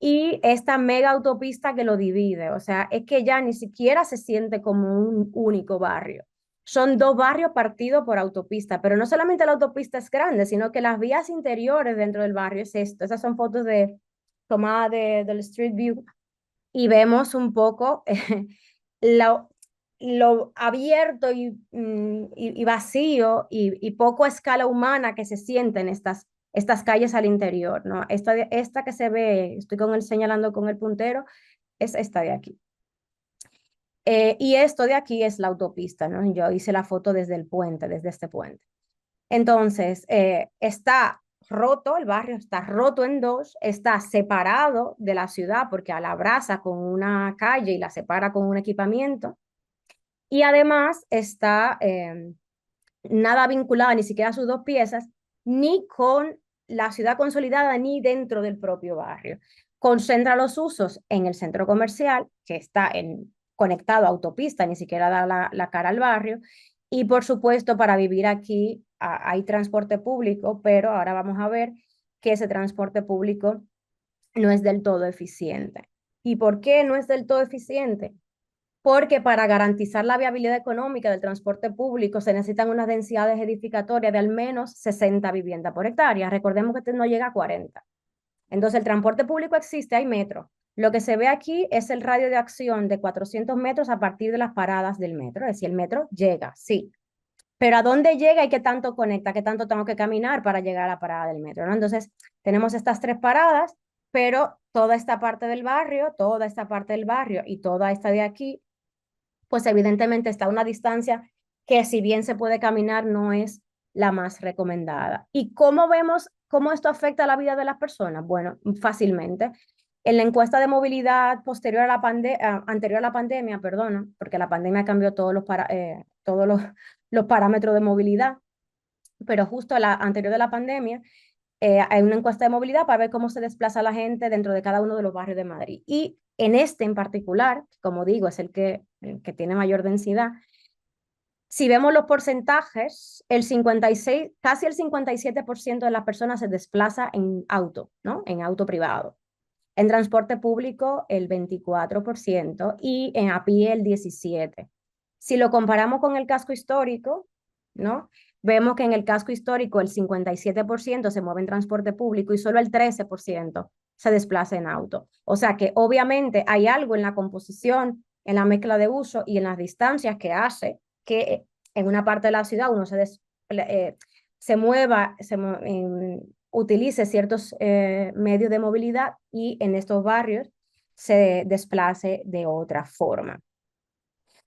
y esta mega autopista que lo divide. O sea, es que ya ni siquiera se siente como un único barrio. Son dos barrios partidos por autopista, pero no solamente la autopista es grande, sino que las vías interiores dentro del barrio es esto. Esas son fotos tomadas del Street View y vemos un poco lo, lo abierto y vacío y poco a escala humana que se siente en estas calles al interior, ¿no? Esta que se ve, estoy señalando con el puntero, es esta de aquí. Y esto de aquí es la autopista, ¿no? Yo hice la foto desde el puente, desde este puente. Entonces, está roto, el barrio está roto en dos, está separado de la ciudad porque la abraza con una calle y la separa con un equipamiento. Y además está nada vinculada ni siquiera a sus dos piezas, ni con la ciudad consolidada, ni dentro del propio barrio. Concentra los usos en el centro comercial, que está conectado a autopista, ni siquiera da la cara al barrio. Y por supuesto, para vivir aquí hay transporte público, pero ahora vamos a ver que ese transporte público no es del todo eficiente. ¿Y por qué no es del todo eficiente? Porque para garantizar la viabilidad económica del transporte público se necesitan unas densidades edificatorias de al menos 60 viviendas por hectárea. Recordemos que este no llega a 40. Entonces, el transporte público existe, hay metro. Lo que se ve aquí es el radio de acción de 400 metros a partir de las paradas del metro. Es decir, el metro llega, sí. Pero ¿a dónde llega y qué tanto conecta? ¿Qué tanto tengo que caminar para llegar a la parada del metro? ¿No? Entonces, tenemos estas tres paradas, pero toda esta parte del barrio, toda esta parte del barrio y toda esta de aquí pues evidentemente está a una distancia que si bien se puede caminar, no es la más recomendada. ¿Y cómo vemos cómo esto afecta a la vida de las personas? Bueno, fácilmente. En la encuesta de movilidad posterior a anterior a la pandemia, perdona, porque la pandemia cambió todos los parámetros de movilidad, pero justo la anterior de la pandemia, hay una encuesta de movilidad para ver cómo se desplaza la gente dentro de cada uno de los barrios de Madrid. Y en este en particular, como digo, es el que tiene mayor densidad. Si vemos los porcentajes, casi el 57% de las personas se desplaza en auto, ¿no? En auto privado. En transporte público, el 24% y en a pie el 17%. Si lo comparamos con el casco histórico, ¿no? Vemos que en el casco histórico el 57% se mueve en transporte público y solo el 13% se desplaza en auto. O sea que obviamente hay algo en la composición, en la mezcla de uso y en las distancias que hace que en una parte de la ciudad uno se mueva, utilice ciertos medios de movilidad y en estos barrios se desplace de otra forma.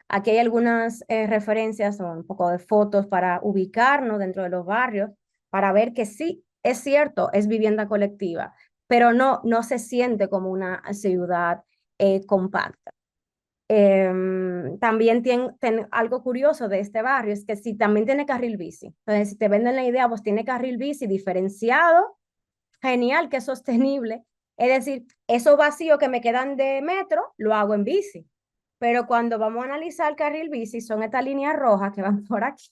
Aquí hay algunas referencias o un poco de fotos para ubicarnos dentro de los barrios, para ver que sí, es cierto, es vivienda colectiva, pero no se siente como una ciudad compacta. También tiene algo curioso de este barrio, es que si también tiene carril bici. Entonces, si te venden la idea, pues tiene carril bici diferenciado, genial, que es sostenible. Es decir, esos vacíos que me quedan de metro, lo hago en bici. Pero cuando vamos a analizar el carril bici, son estas líneas rojas que van por aquí,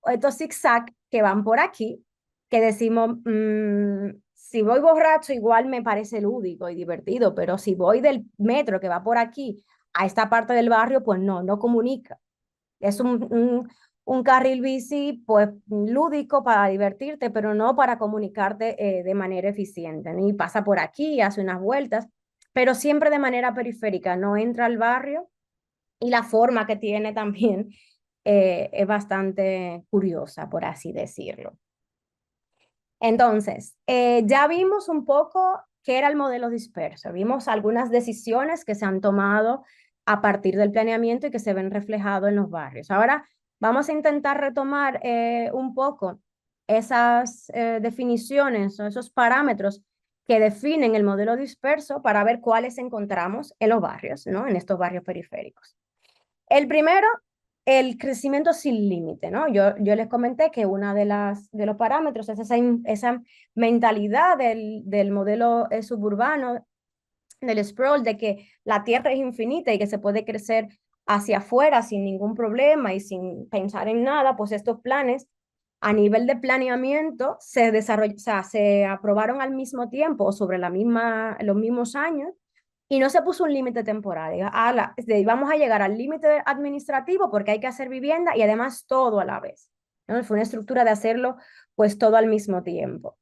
o estos zigzag que van por aquí, que decimos, si voy borracho, igual me parece lúdico y divertido, pero si voy del metro que va por aquí a esta parte del barrio, pues no, no comunica. Es un carril bici, pues lúdico para divertirte, pero no para comunicarte de manera eficiente. Ni pasa por aquí, hace unas vueltas, pero siempre de manera periférica, no entra al barrio y la forma que tiene también es bastante curiosa, por así decirlo. Entonces, ya vimos un poco qué era el modelo disperso, vimos algunas decisiones que se han tomado a partir del planeamiento y que se ven reflejados en los barrios. Ahora vamos a intentar retomar un poco esas definiciones o esos parámetros que definen el modelo disperso para ver cuáles encontramos en los barrios, ¿no? En estos barrios periféricos. El primero, el crecimiento sin límite, ¿no? Yo les comenté que uno de los parámetros es esa mentalidad del modelo suburbano, del sprawl, de que la tierra es infinita y que se puede crecer hacia afuera sin ningún problema y sin pensar en nada, pues estos planes a nivel de planeamiento o sea, se aprobaron al mismo tiempo o sobre los mismos años y no se puso un límite temporal. Vamos a llegar al límite administrativo porque hay que hacer vivienda y además todo a la vez, ¿no? Fue una estructura de hacerlo pues todo al mismo tiempo.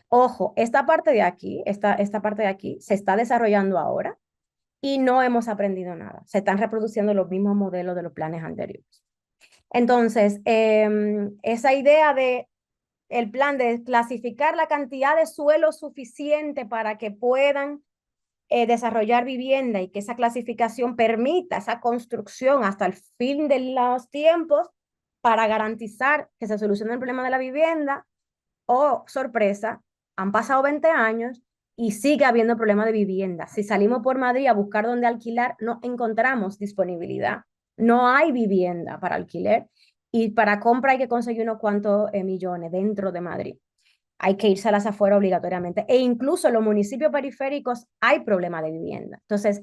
Ojo, esta parte de aquí se está desarrollando ahora y no hemos aprendido nada. Se están reproduciendo los mismos modelos de los planes anteriores. Entonces, esa idea de el plan de clasificar la cantidad de suelo suficiente para que puedan desarrollar vivienda y que esa clasificación permita esa construcción hasta el fin de los tiempos para garantizar que se solucione el problema de la vivienda. Oh, sorpresa, han pasado 20 años y sigue habiendo problema de vivienda. Si salimos por Madrid a buscar dónde alquilar, no encontramos disponibilidad. No hay vivienda para alquiler y para compra hay que conseguir unos cuantos millones dentro de Madrid. Hay que irse a las afueras obligatoriamente. E incluso en los municipios periféricos hay problema de vivienda. Entonces,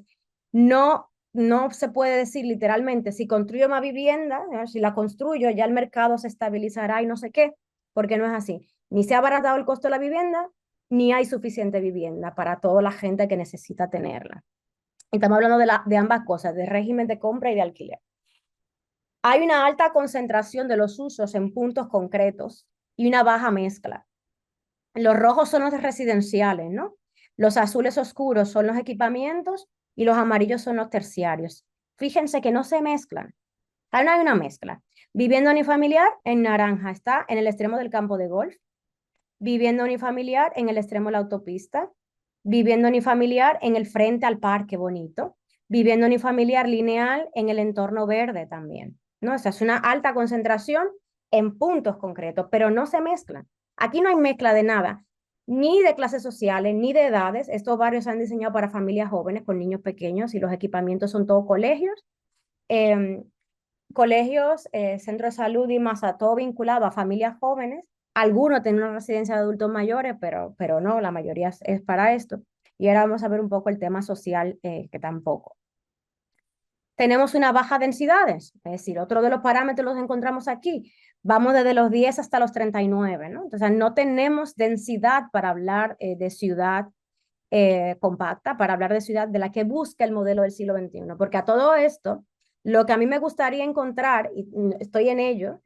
no se puede decir literalmente, si construyo más vivienda, si la construyo, ya el mercado se estabilizará y no sé qué, porque no es así. Ni se ha abaratado el costo de la vivienda, ni hay suficiente vivienda para toda la gente que necesita tenerla. Estamos hablando de ambas cosas, de régimen de compra y de alquiler. Hay una alta concentración de los usos en puntos concretos y una baja mezcla. Los rojos son los residenciales, ¿no? Los azules oscuros son los equipamientos y los amarillos son los terciarios. Fíjense que no se mezclan. Ahí no hay una mezcla. Vivienda unifamiliar en naranja está en el extremo del campo de golf. Vivienda unifamiliar en el extremo de la autopista. Vivienda unifamiliar en el frente al parque bonito. Vivienda unifamiliar lineal en el entorno verde también, ¿no? O sea, es una alta concentración en puntos concretos, pero no se mezclan. Aquí no hay mezcla de nada, ni de clases sociales, ni de edades. Estos barrios se han diseñado para familias jóvenes con niños pequeños y los equipamientos son todos colegios. Eh, Colegios, centros de salud y más a todo vinculado a familias jóvenes. Algunos tienen una residencia de adultos mayores, pero no, la mayoría es para esto. Y ahora vamos a ver un poco el tema social, que tampoco. Tenemos una baja densidades, es decir, otro de los parámetros los encontramos aquí. Vamos desde los 10 hasta los 39, ¿no? Entonces, no tenemos densidad para hablar de ciudad compacta, para hablar de ciudad de la que busca el modelo del siglo XXI, porque a todo esto, lo que a mí me gustaría encontrar, y estoy en ello,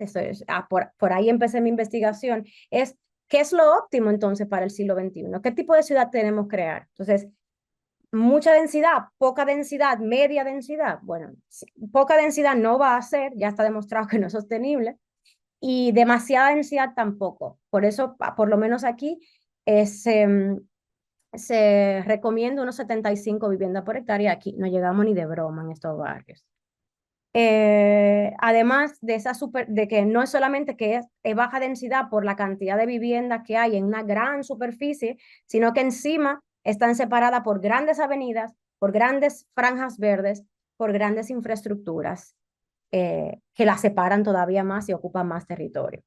por ahí empecé mi investigación, es qué es lo óptimo entonces para el siglo XXI, qué tipo de ciudad tenemos que crear. Entonces, mucha densidad, poca densidad, media densidad. Bueno, poca densidad no va a ser, ya está demostrado que no es sostenible, y demasiada densidad tampoco. Por eso, por lo menos aquí, se recomienda unos 75 viviendas por hectárea. Aquí no llegamos ni de broma en estos barrios. Además de que no es solamente que es baja densidad por la cantidad de viviendas que hay en una gran superficie, sino que encima están separadas por grandes avenidas por grandes franjas verdes, por grandes infraestructuras que las separan todavía más y ocupan más territorio.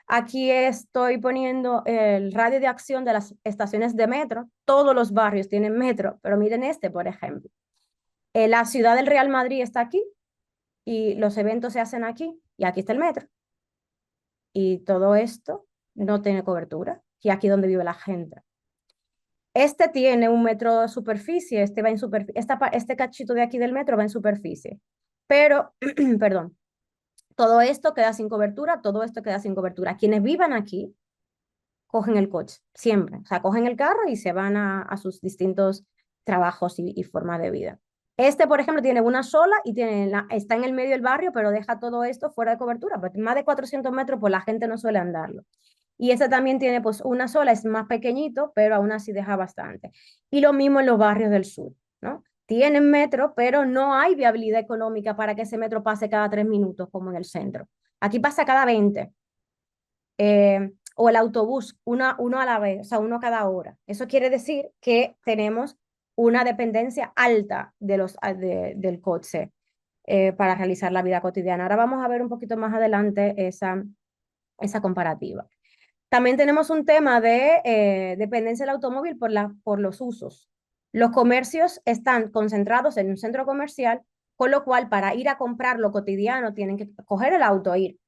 Aquí estoy poniendo el radio de acción de las estaciones de metro. Todos los barrios tienen metro, pero miren este, por ejemplo. La ciudad del Real Madrid está aquí y los eventos se hacen aquí y aquí está el metro. Y todo esto no tiene cobertura y aquí donde vive la gente. Este tiene un metro de superficie, este va en superficie, este cachito de aquí del metro va en superficie. Pero, perdón, todo esto queda sin cobertura, todo esto queda sin cobertura. Quienes vivan aquí cogen el coche, siempre. O sea, cogen el carro y se van a sus distintos trabajos y formas de vida. Este, por ejemplo, tiene una sola y está en el medio del barrio, pero deja todo esto fuera de cobertura. Porque más de 400 metros, pues la gente no suele andarlo. Y este también tiene pues una sola, es más pequeñito, pero aún así deja bastante. Y lo mismo en los barrios del sur, ¿no? Tienen metro, pero no hay viabilidad económica para que ese metro pase cada 3 minutos, como en el centro. Aquí pasa cada 20. O el autobús, uno a la vez, o sea, uno cada hora. Eso quiere decir que tenemos una dependencia alta del coche para realizar la vida cotidiana. Ahora vamos a ver un poquito más adelante esa comparativa. También tenemos un tema de dependencia del automóvil por los usos. Los comercios están concentrados en un centro comercial, con lo cual para ir a comprar lo cotidiano tienen que coger el auto e ir,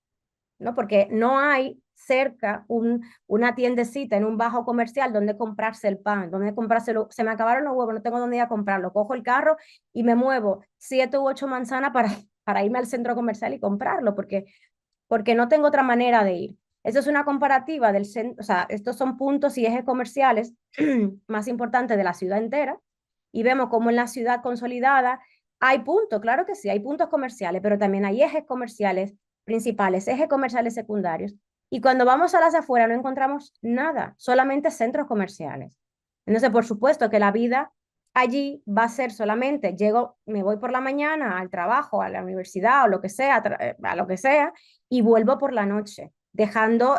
¿no? Porque no hay cerca una tiendecita en un bajo comercial donde comprarse el pan, donde comprárselo. Se me acabaron los huevos, no tengo dónde ir a comprarlo. Cojo el carro y me muevo 7 u 8 manzanas para irme al centro comercial y comprarlo, porque no tengo otra manera de ir. Eso es una comparativa del centro, o sea, estos son puntos y ejes comerciales más importantes de la ciudad entera, y vemos cómo en la ciudad consolidada hay puntos, claro que sí, hay puntos comerciales, pero también hay ejes comerciales principales, ejes comerciales secundarios, y cuando vamos a las afueras no encontramos nada, solamente centros comerciales. Entonces, por supuesto que la vida allí va a ser solamente, me voy por la mañana al trabajo, a la universidad o lo que sea, a lo que sea, y vuelvo por la noche, dejando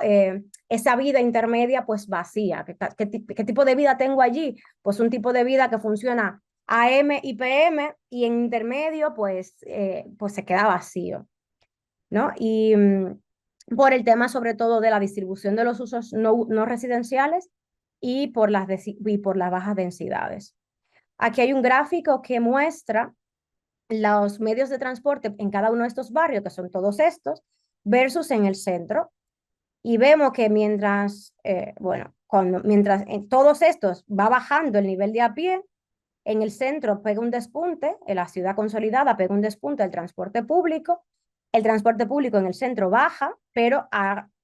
esa vida intermedia pues vacía. ¿Qué tipo de vida tengo allí? Pues un tipo de vida que funciona AM y PM, y en intermedio pues se queda vacío, ¿no? Y por el tema sobre todo de la distribución de los usos no residenciales y por las bajas densidades. Aquí hay un gráfico que muestra los medios de transporte en cada uno de estos barrios, que son todos estos, versus en el centro. Y vemos que mientras en todos estos va bajando el nivel de a pie, en el centro pega un despunte, en la ciudad consolidada pega un despunte el transporte público en el centro baja, pero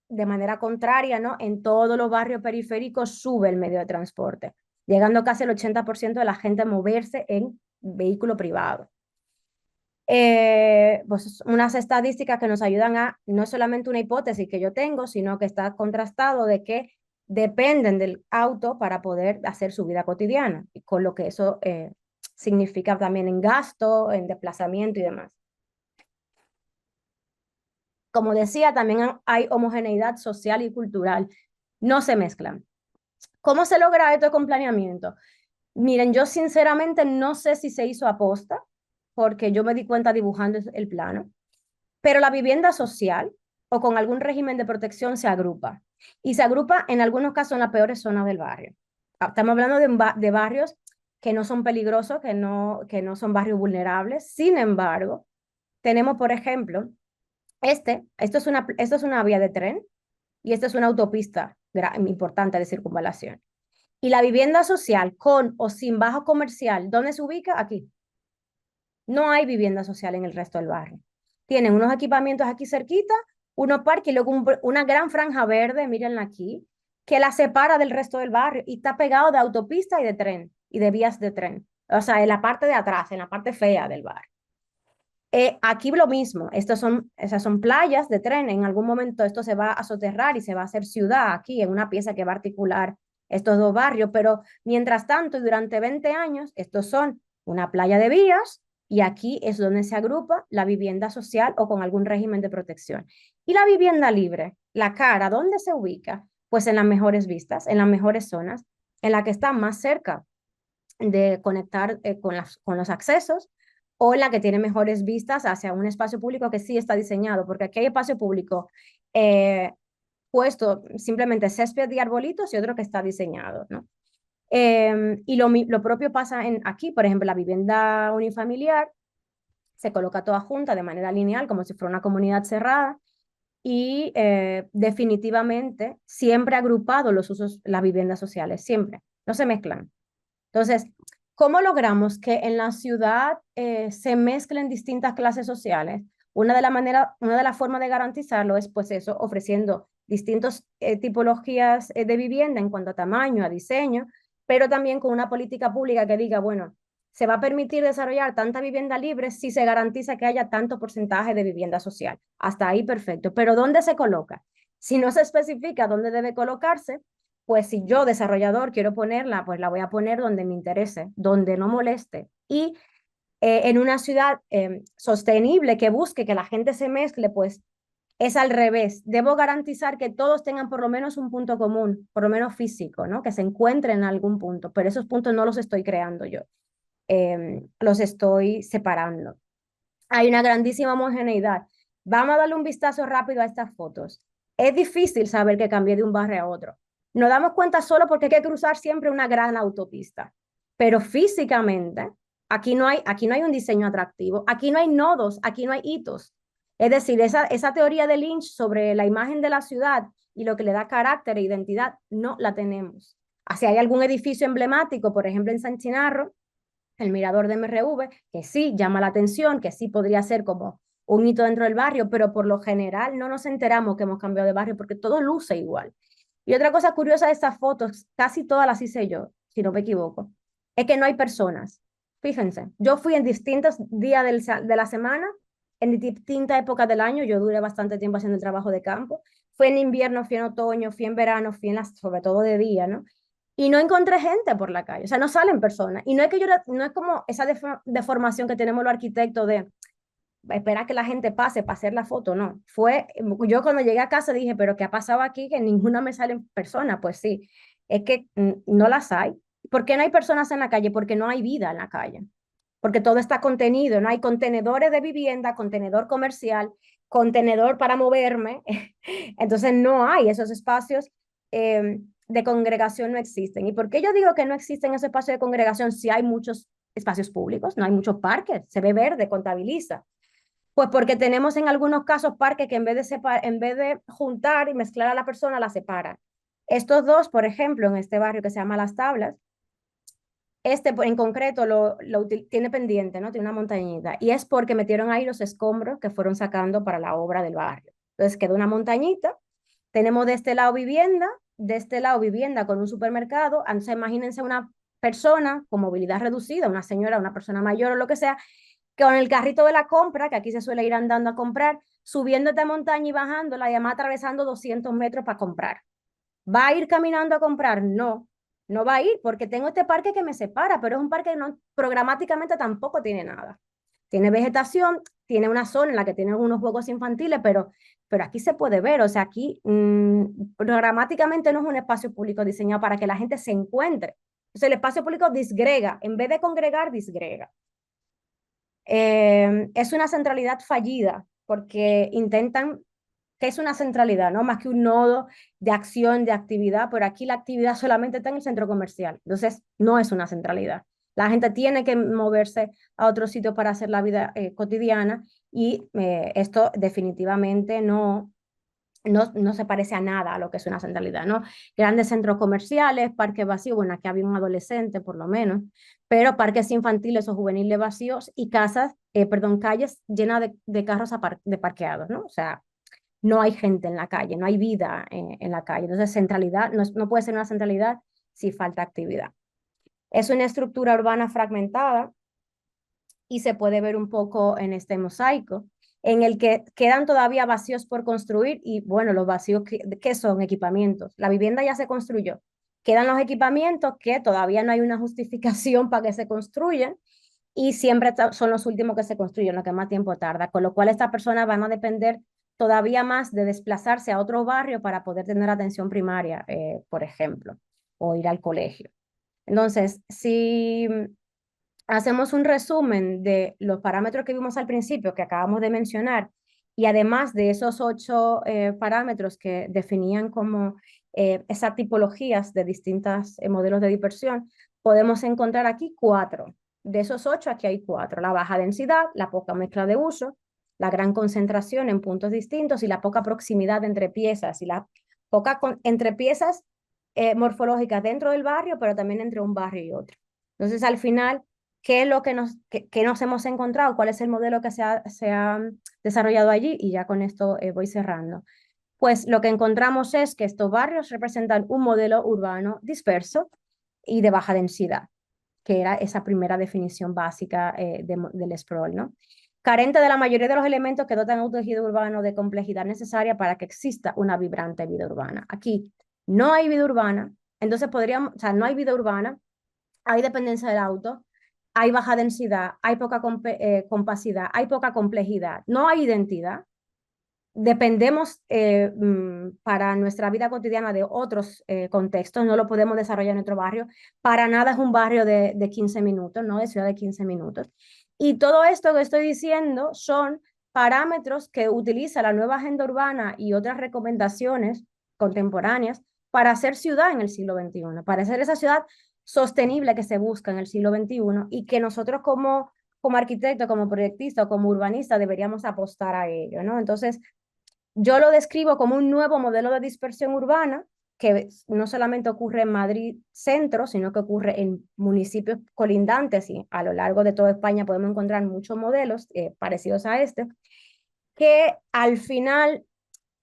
de manera contraria, ¿no? En todos los barrios periféricos sube el medio de transporte, llegando casi el 80% de la gente a moverse en vehículo privado. Pues unas estadísticas que nos ayudan no solamente una hipótesis que yo tengo, sino que está contrastado de que dependen del auto para poder hacer su vida cotidiana, y con lo que eso significa también en gasto, en desplazamiento y demás. Como decía, también hay homogeneidad social y cultural, no se mezclan. ¿Cómo se logra esto con planeamiento? Miren, yo sinceramente no sé si se hizo aposta, porque yo me di cuenta dibujando el plano, pero la vivienda social o con algún régimen de protección se agrupa, y se agrupa en algunos casos en las peores zonas del barrio. Estamos hablando de barrios que no son peligrosos, que no son barrios vulnerables. Sin embargo, tenemos, por ejemplo, esto es una vía de tren y esta es una autopista importante de circunvalación. Y la vivienda social con o sin bajo comercial, ¿dónde se ubica? Aquí. No hay vivienda social en el resto del barrio. Tienen unos equipamientos aquí cerquita, unos parques y luego una gran franja verde, mírenla aquí, que la separa del resto del barrio y está pegado de autopista y de tren y de vías de tren. O sea, en la parte de atrás, en la parte fea del barrio. Aquí lo mismo, esas son playas de tren. En algún momento esto se va a soterrar y se va a hacer ciudad aquí en una pieza que va a articular estos dos barrios, pero mientras tanto y durante 20 años, estos son una playa de vías, y aquí es donde se agrupa la vivienda social o con algún régimen de protección. Y la vivienda libre, la cara, ¿dónde se ubica? Pues en las mejores vistas, en las mejores zonas, en la que están más cerca de conectar con los accesos, o la que tiene mejores vistas hacia un espacio público que sí está diseñado, porque aquí hay espacio público eh, puesto simplemente césped y arbolitos y otro que está diseñado, ¿no? Y lo propio pasa aquí, por ejemplo, la vivienda unifamiliar se coloca toda junta de manera lineal, como si fuera una comunidad cerrada, y definitivamente siempre agrupado los usos, las viviendas sociales, siempre, no se mezclan. Entonces, ¿cómo logramos que en la ciudad se mezclen distintas clases sociales? Una de las formas de garantizarlo es pues eso, ofreciendo distintas tipologías de vivienda en cuanto a tamaño, a diseño, pero también con una política pública que diga, bueno, se va a permitir desarrollar tanta vivienda libre si se garantiza que haya tanto porcentaje de vivienda social. Hasta ahí perfecto. Pero ¿dónde se coloca? Si no se especifica dónde debe colocarse, pues si yo desarrollador quiero ponerla, pues la voy a poner donde me interese, donde no moleste. Y en una ciudad sostenible que busque que la gente se mezcle, pues es al revés. Debo garantizar que todos tengan por lo menos un punto común, por lo menos físico, ¿no? Que se encuentren en algún punto, pero esos puntos no los estoy creando yo, los estoy separando. Hay una grandísima homogeneidad. Vamos a darle un vistazo rápido a estas fotos. Es difícil saber que cambié de un barrio a otro. Nos damos cuenta solo porque hay que cruzar siempre una gran autopista. Pero físicamente, aquí no hay un diseño atractivo, aquí no hay nodos, aquí no hay hitos. Es decir, esa teoría de Lynch sobre la imagen de la ciudad y lo que le da carácter e identidad, no la tenemos. Si hay algún edificio emblemático, por ejemplo en San Chinarro, el mirador de MRV, que sí llama la atención, que sí podría ser como un hito dentro del barrio, pero por lo general no nos enteramos que hemos cambiado de barrio porque todo luce igual. Y otra cosa curiosa de estas fotos, casi todas las hice yo, si no me equivoco, es que no hay personas. Fíjense, yo fui en distintos días de la semana, en distintas épocas del año, yo duré bastante tiempo haciendo el trabajo de campo, fui en invierno, fui en otoño, fui en verano, fui en las, sobre todo de día, ¿no? Y no encontré gente por la calle, o sea, no salen personas. Y no es que yo, no es como esa deformación que tenemos los arquitectos de esperar que la gente pase para hacer la foto, no. Yo cuando llegué a casa dije, pero ¿qué ha pasado aquí? Que ninguna me sale en persona. Pues sí, es que no las hay. ¿Por qué no hay personas en la calle? Porque no hay vida en la calle. Porque todo está contenido, no hay contenedores de vivienda, contenedor comercial, contenedor para moverme. Entonces no hay esos espacios de congregación, no existen. ¿Y por qué yo digo que no existen esos espacios de congregación si hay muchos espacios públicos? No hay muchos parques, se ve verde, contabiliza. Pues porque tenemos en algunos casos parques que en vez de juntar y mezclar a la persona, la separan. Estos dos, por ejemplo, en este barrio que se llama Las Tablas, en concreto tiene pendiente, ¿no? Tiene una montañita. Y es porque metieron ahí los escombros que fueron sacando para la obra del barrio. Entonces quedó una montañita. Tenemos de este lado vivienda con un supermercado. Entonces imagínense una persona con movilidad reducida, una señora, una persona mayor o lo que sea, que con el carrito de la compra, que aquí se suele ir andando a comprar, subiendo esta montaña y bajándola y además atravesando 200 metros para comprar. ¿Va a ir caminando a comprar? No, no va a ir porque tengo este parque que me separa, pero es un parque que no, programáticamente tampoco tiene nada. Tiene vegetación, tiene una zona en la que tiene algunos juegos infantiles, pero aquí se puede ver, o sea, aquí programáticamente no es un espacio público diseñado para que la gente se encuentre. Entonces el espacio público disgrega, en vez de congregar, disgrega. Es una centralidad fallida porque intentan que es una centralidad, ¿no? Más que un nodo de acción, de actividad, pero aquí la actividad solamente está en el centro comercial, entonces no es una centralidad. La gente tiene que moverse a otro sitio para hacer la vida cotidiana y esto definitivamente no se parece a nada a lo que es una centralidad, ¿no? Grandes centros comerciales, parques vacíos, bueno, aquí había un adolescente por lo menos, pero parques infantiles o juveniles vacíos y calles llenas de carros de parqueados, ¿no? O sea, no hay gente en la calle, no hay vida en la calle. Entonces, centralidad no puede ser una centralidad si falta actividad. Es una estructura urbana fragmentada y se puede ver un poco en este mosaico, en el que quedan todavía vacíos por construir y bueno, los vacíos que son equipamientos. La vivienda ya se construyó. Quedan los equipamientos que todavía no hay una justificación para que se construyan y siempre son los últimos que se construyen, lo que más tiempo tarda, con lo cual estas personas van a depender todavía más de desplazarse a otro barrio para poder tener atención primaria, por ejemplo, o ir al colegio. Entonces, si hacemos un resumen de los parámetros que vimos al principio, que acabamos de mencionar, y además de esos 8 parámetros que definían como esas tipologías de distintos modelos de dispersión, podemos encontrar aquí 4. De esos 8, aquí hay 4. La baja densidad, la poca mezcla de uso, la gran concentración en puntos distintos y la poca proximidad entre piezas y la poca entre piezas morfológicas dentro del barrio, pero también entre un barrio y otro. Entonces, al final, ¿qué es lo que nos hemos encontrado? ¿Cuál es el modelo que se ha desarrollado allí? Y ya con esto voy cerrando. Pues lo que encontramos es que estos barrios representan un modelo urbano disperso y de baja densidad, que era esa primera definición básica del sprawl, ¿no? Carente de la mayoría de los elementos que dotan a un tejido urbano de complejidad necesaria para que exista una vibrante vida urbana. Aquí no hay vida urbana, entonces podríamos, o sea, no hay vida urbana, hay dependencia del auto, hay baja densidad, hay poca compacidad, hay poca complejidad, no hay identidad. Dependemos para nuestra vida cotidiana de otros contextos, no lo podemos desarrollar en nuestro barrio. Para nada es un barrio de 15 minutos, ¿no? De ciudad de 15 minutos. Y todo esto que estoy diciendo son parámetros que utiliza la nueva agenda urbana y otras recomendaciones contemporáneas para hacer ciudad en el siglo XXI, para hacer esa ciudad sostenible que se busca en el siglo XXI y que nosotros como arquitecto, como proyectista o como urbanista deberíamos apostar a ello, ¿no? Entonces, yo lo describo como un nuevo modelo de dispersión urbana que no solamente ocurre en Madrid centro, sino que ocurre en municipios colindantes y a lo largo de toda España podemos encontrar muchos modelos parecidos a este, que al final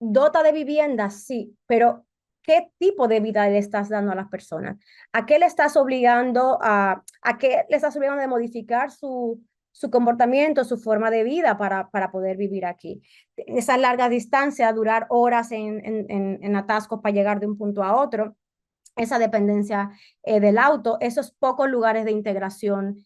dota de viviendas, sí, pero ¿qué tipo de vida le estás dando a las personas? ¿A qué le estás obligando a qué le estás obligando de modificar su comportamiento, su forma de vida para poder vivir aquí? Esas largas distancias, durar horas en atascos para llegar de un punto a otro, esa dependencia del auto, esos pocos lugares de integración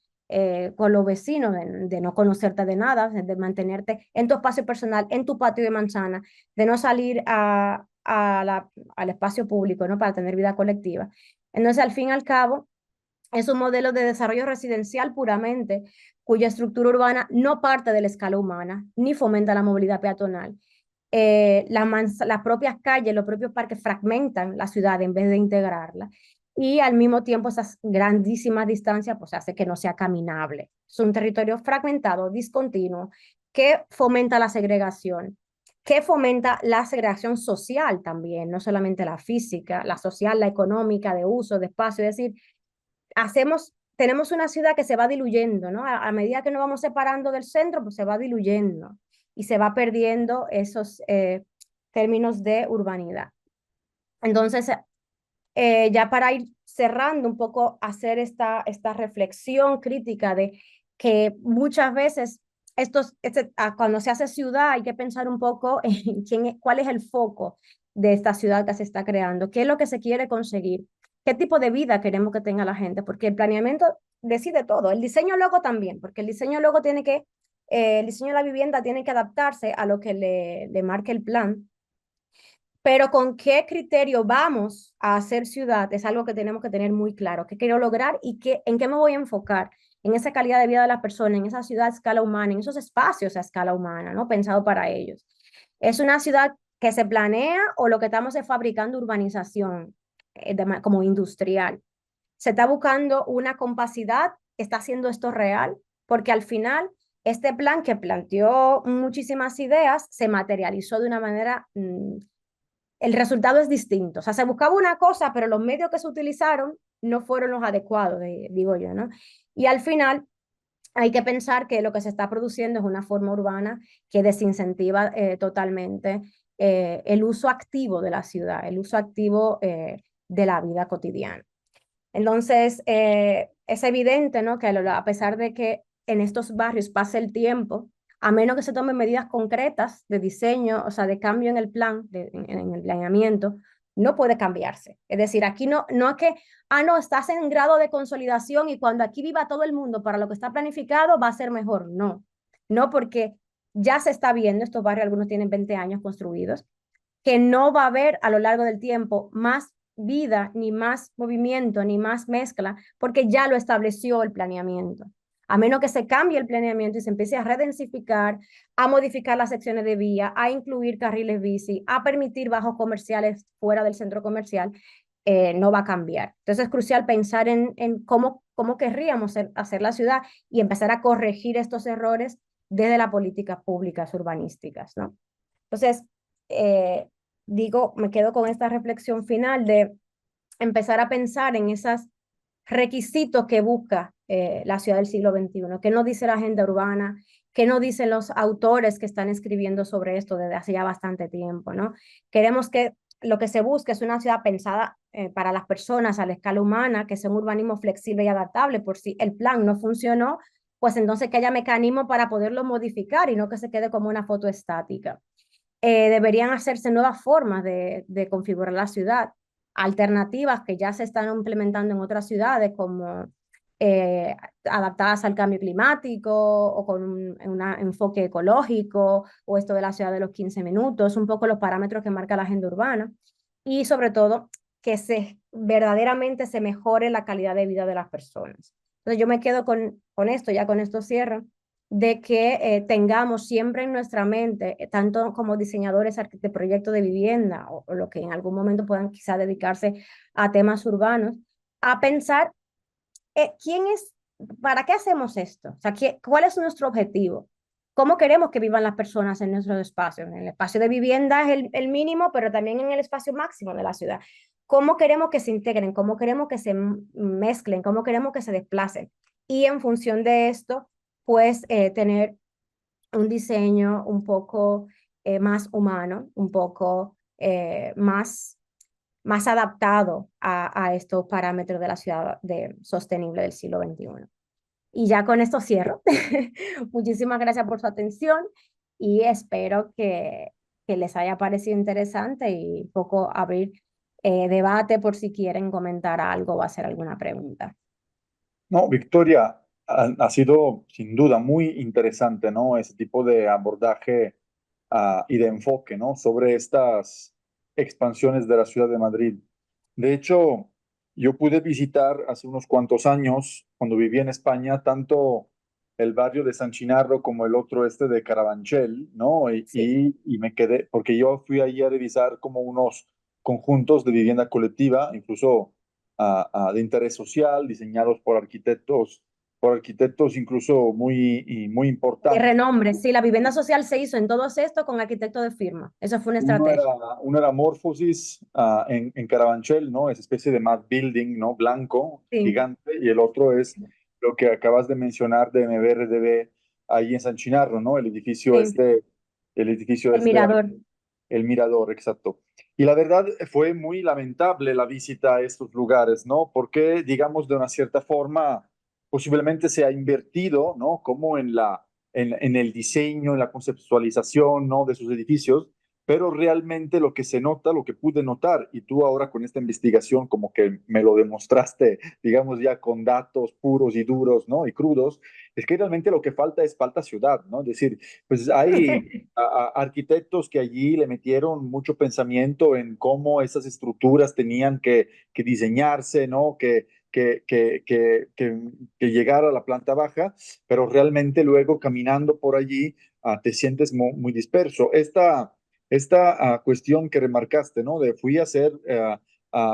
con los vecinos, de no conocerte de nada, de mantenerte en tu espacio personal, en tu patio de manzana, de no salir al espacio público, ¿no? Para tener vida colectiva. Entonces, al fin y al cabo, es un modelo de desarrollo residencial puramente, cuya estructura urbana no parte de la escala humana, ni fomenta la movilidad peatonal. Las propias calles, los propios parques fragmentan la ciudad en vez de integrarla. Y al mismo tiempo esas grandísimas distancias pues hace que no sea caminable. Es un territorio fragmentado, discontinuo, que fomenta la segregación, que fomenta la segregación social también, no solamente la física, la social, la económica, de uso, de espacio. Es decir, tenemos una ciudad que se va diluyendo, ¿no? A medida que nos vamos separando del centro, pues se va diluyendo y se va perdiendo esos términos de urbanidad. Entonces, ya para ir cerrando un poco, hacer esta reflexión crítica de que muchas veces cuando se hace ciudad hay que pensar un poco en cuál es el foco de esta ciudad que se está creando, qué es lo que se quiere conseguir, qué tipo de vida queremos que tenga la gente, porque el planeamiento decide todo, el diseño luego también, porque el diseño luego el diseño de la vivienda tiene que adaptarse a lo que le marque el plan, pero con qué criterio vamos a hacer ciudad es algo que tenemos que tener muy claro. ¿Qué quiero lograr y en qué me voy a enfocar? En esa calidad de vida de las personas, en esa ciudad a escala humana, en esos espacios a escala humana, ¿no? Pensado para ellos. ¿Es una ciudad que se planea o lo que estamos es fabricando urbanización como industrial? ¿Se está buscando una compacidad? ¿Está haciendo esto real? Porque al final este plan que planteó muchísimas ideas se materializó de una manera el resultado es distinto. O sea, se buscaba una cosa, pero los medios que se utilizaron no fueron los adecuados, digo yo, ¿no? Y al final hay que pensar que lo que se está produciendo es una forma urbana que desincentiva totalmente el uso activo de la ciudad, el uso activo de la vida cotidiana. Entonces, es evidente, ¿no? Que a pesar de que en estos barrios pase el tiempo, a menos que se tomen medidas concretas de diseño, o sea, de cambio en el plan, en el planeamiento, no puede cambiarse. Es decir, aquí no es que, no, estás en grado de consolidación y cuando aquí viva todo el mundo para lo que está planificado va a ser mejor. No, no porque ya se está viendo, estos barrios, algunos tienen 20 años construidos, que no va a haber a lo largo del tiempo más vida, ni más movimiento, ni más mezcla, porque ya lo estableció el planeamiento. A menos que se cambie el planeamiento y se empiece a redensificar, a modificar las secciones de vía, a incluir carriles bici, a permitir bajos comerciales fuera del centro comercial, no va a cambiar. Entonces es crucial pensar en cómo querríamos hacer la ciudad y empezar a corregir estos errores desde las políticas públicas urbanísticas, ¿no? Entonces, eh, me quedo con esta reflexión final de empezar a pensar en esos requisitos que busca la ciudad del siglo XXI, que no dice la agenda urbana, que no dicen los autores que están escribiendo sobre esto desde hace ya bastante tiempo, ¿no? Queremos que lo que se busque es una ciudad pensada para las personas a la escala humana, que sea un urbanismo flexible y adaptable, por si el plan no funcionó, pues entonces que haya mecanismos para poderlo modificar y no que se quede como una foto estática. Deberían hacerse nuevas formas de configurar la ciudad, alternativas que ya se están implementando en otras ciudades como adaptadas al cambio climático o con un enfoque ecológico o esto de la ciudad de los 15 minutos, un poco los parámetros que marca la agenda urbana y sobre todo que verdaderamente se mejore la calidad de vida de las personas. Entonces yo me quedo con esto, ya con esto cierro, de que tengamos siempre en nuestra mente, tanto como diseñadores de proyectos de vivienda o lo que en algún momento puedan quizá dedicarse a temas urbanos, a pensar quién es, para qué hacemos esto, o sea, cuál es nuestro objetivo, cómo queremos que vivan las personas en nuestros espacios. En el espacio de vivienda es el mínimo, pero también en el espacio máximo de la ciudad. ¿Cómo queremos que se integren? ¿Cómo queremos que se mezclen? ¿Cómo queremos que se desplacen? Y en función de esto, pues tener un diseño un poco más humano, un poco más adaptado a estos parámetros de la ciudad sostenible del siglo XXI. Y ya con esto cierro. Muchísimas gracias por su atención y espero que les haya parecido interesante y un poco abrir debate por si quieren comentar algo o hacer alguna pregunta. No, Victoria, ha sido sin duda muy interesante, ¿no? Ese tipo de abordaje y de enfoque, ¿no? Sobre estas expansiones de la ciudad de Madrid. De hecho, yo pude visitar hace unos cuantos años, cuando vivía en España, tanto el barrio de San Chinarro como el otro este de Carabanchel, ¿no? Sí. Y me quedé, porque yo fui allí a revisar como unos conjuntos de vivienda colectiva, incluso de interés social, diseñados por arquitectos incluso muy De importantes. renombre, sí, la vivienda social se hizo en todo esto con arquitecto de firma. Eso fue una Uno era, estrategia. uno era Morphosis en Carabanchel, ¿no? Esa especie de mad building, ¿no? Blanco, Sí, gigante, y el otro es lo que acabas de mencionar de MBRDB ahí en San Chinarro, ¿no? sí, El edificio el este, mirador. el Mirador, exacto. Y la verdad fue muy lamentable la visita a estos lugares, ¿no? Porque, digamos, de una cierta forma, posiblemente se ha invertido, ¿no? Como en el diseño, en la conceptualización, ¿no? De sus edificios, pero realmente lo que se nota, lo que pude notar, y tú ahora con esta investigación como que me lo demostraste, digamos, ya con datos puros y duros, ¿no? Y crudos, es que realmente lo que falta ciudad, ¿no? Es decir, pues hay arquitectos que allí le metieron mucho pensamiento en cómo esas estructuras tenían que diseñarse, ¿no? Que llegar a la planta baja, pero realmente luego caminando por allí te sientes muy disperso. Esta cuestión que remarcaste, ¿no? De fui a hacer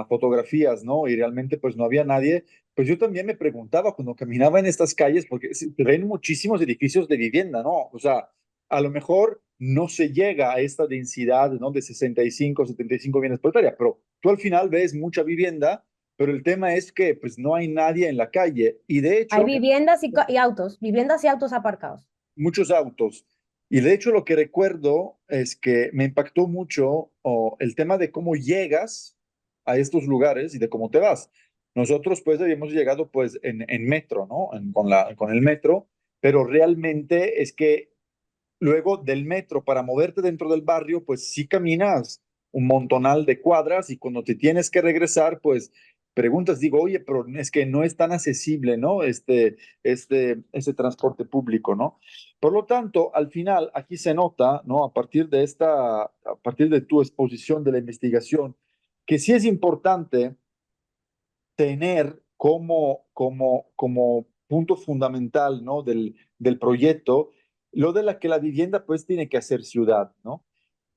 fotografías, ¿no? Y realmente pues no había nadie. Pues yo también me preguntaba cuando caminaba en estas calles, porque se ven muchísimos edificios de vivienda, ¿no? O sea, a lo mejor no se llega a esta densidad, ¿no? De 65, 75 bienes por hectárea, pero tú al final ves mucha vivienda, pero el tema es que pues no hay nadie en la calle y de Hay hecho viviendas y autos, viviendas y autos aparcados. muchos autos. Y de hecho lo que recuerdo es que me impactó mucho el tema de cómo llegas a estos lugares y de cómo te vas. Nosotros pues habíamos llegado pues en metro, ¿no? Con el metro, pero realmente es que luego del metro para moverte dentro del barrio, pues sí caminas un montonal de cuadras y cuando te tienes que regresar, pues preguntas, digo, oye, pero es que no es tan accesible, ¿no? Este transporte público, ¿no? Por lo tanto, al final, aquí se nota, ¿no? A partir de tu exposición de la investigación, que sí es importante tener como punto fundamental, ¿no? del proyecto, lo de la que la vivienda pues tiene que hacer ciudad, ¿no?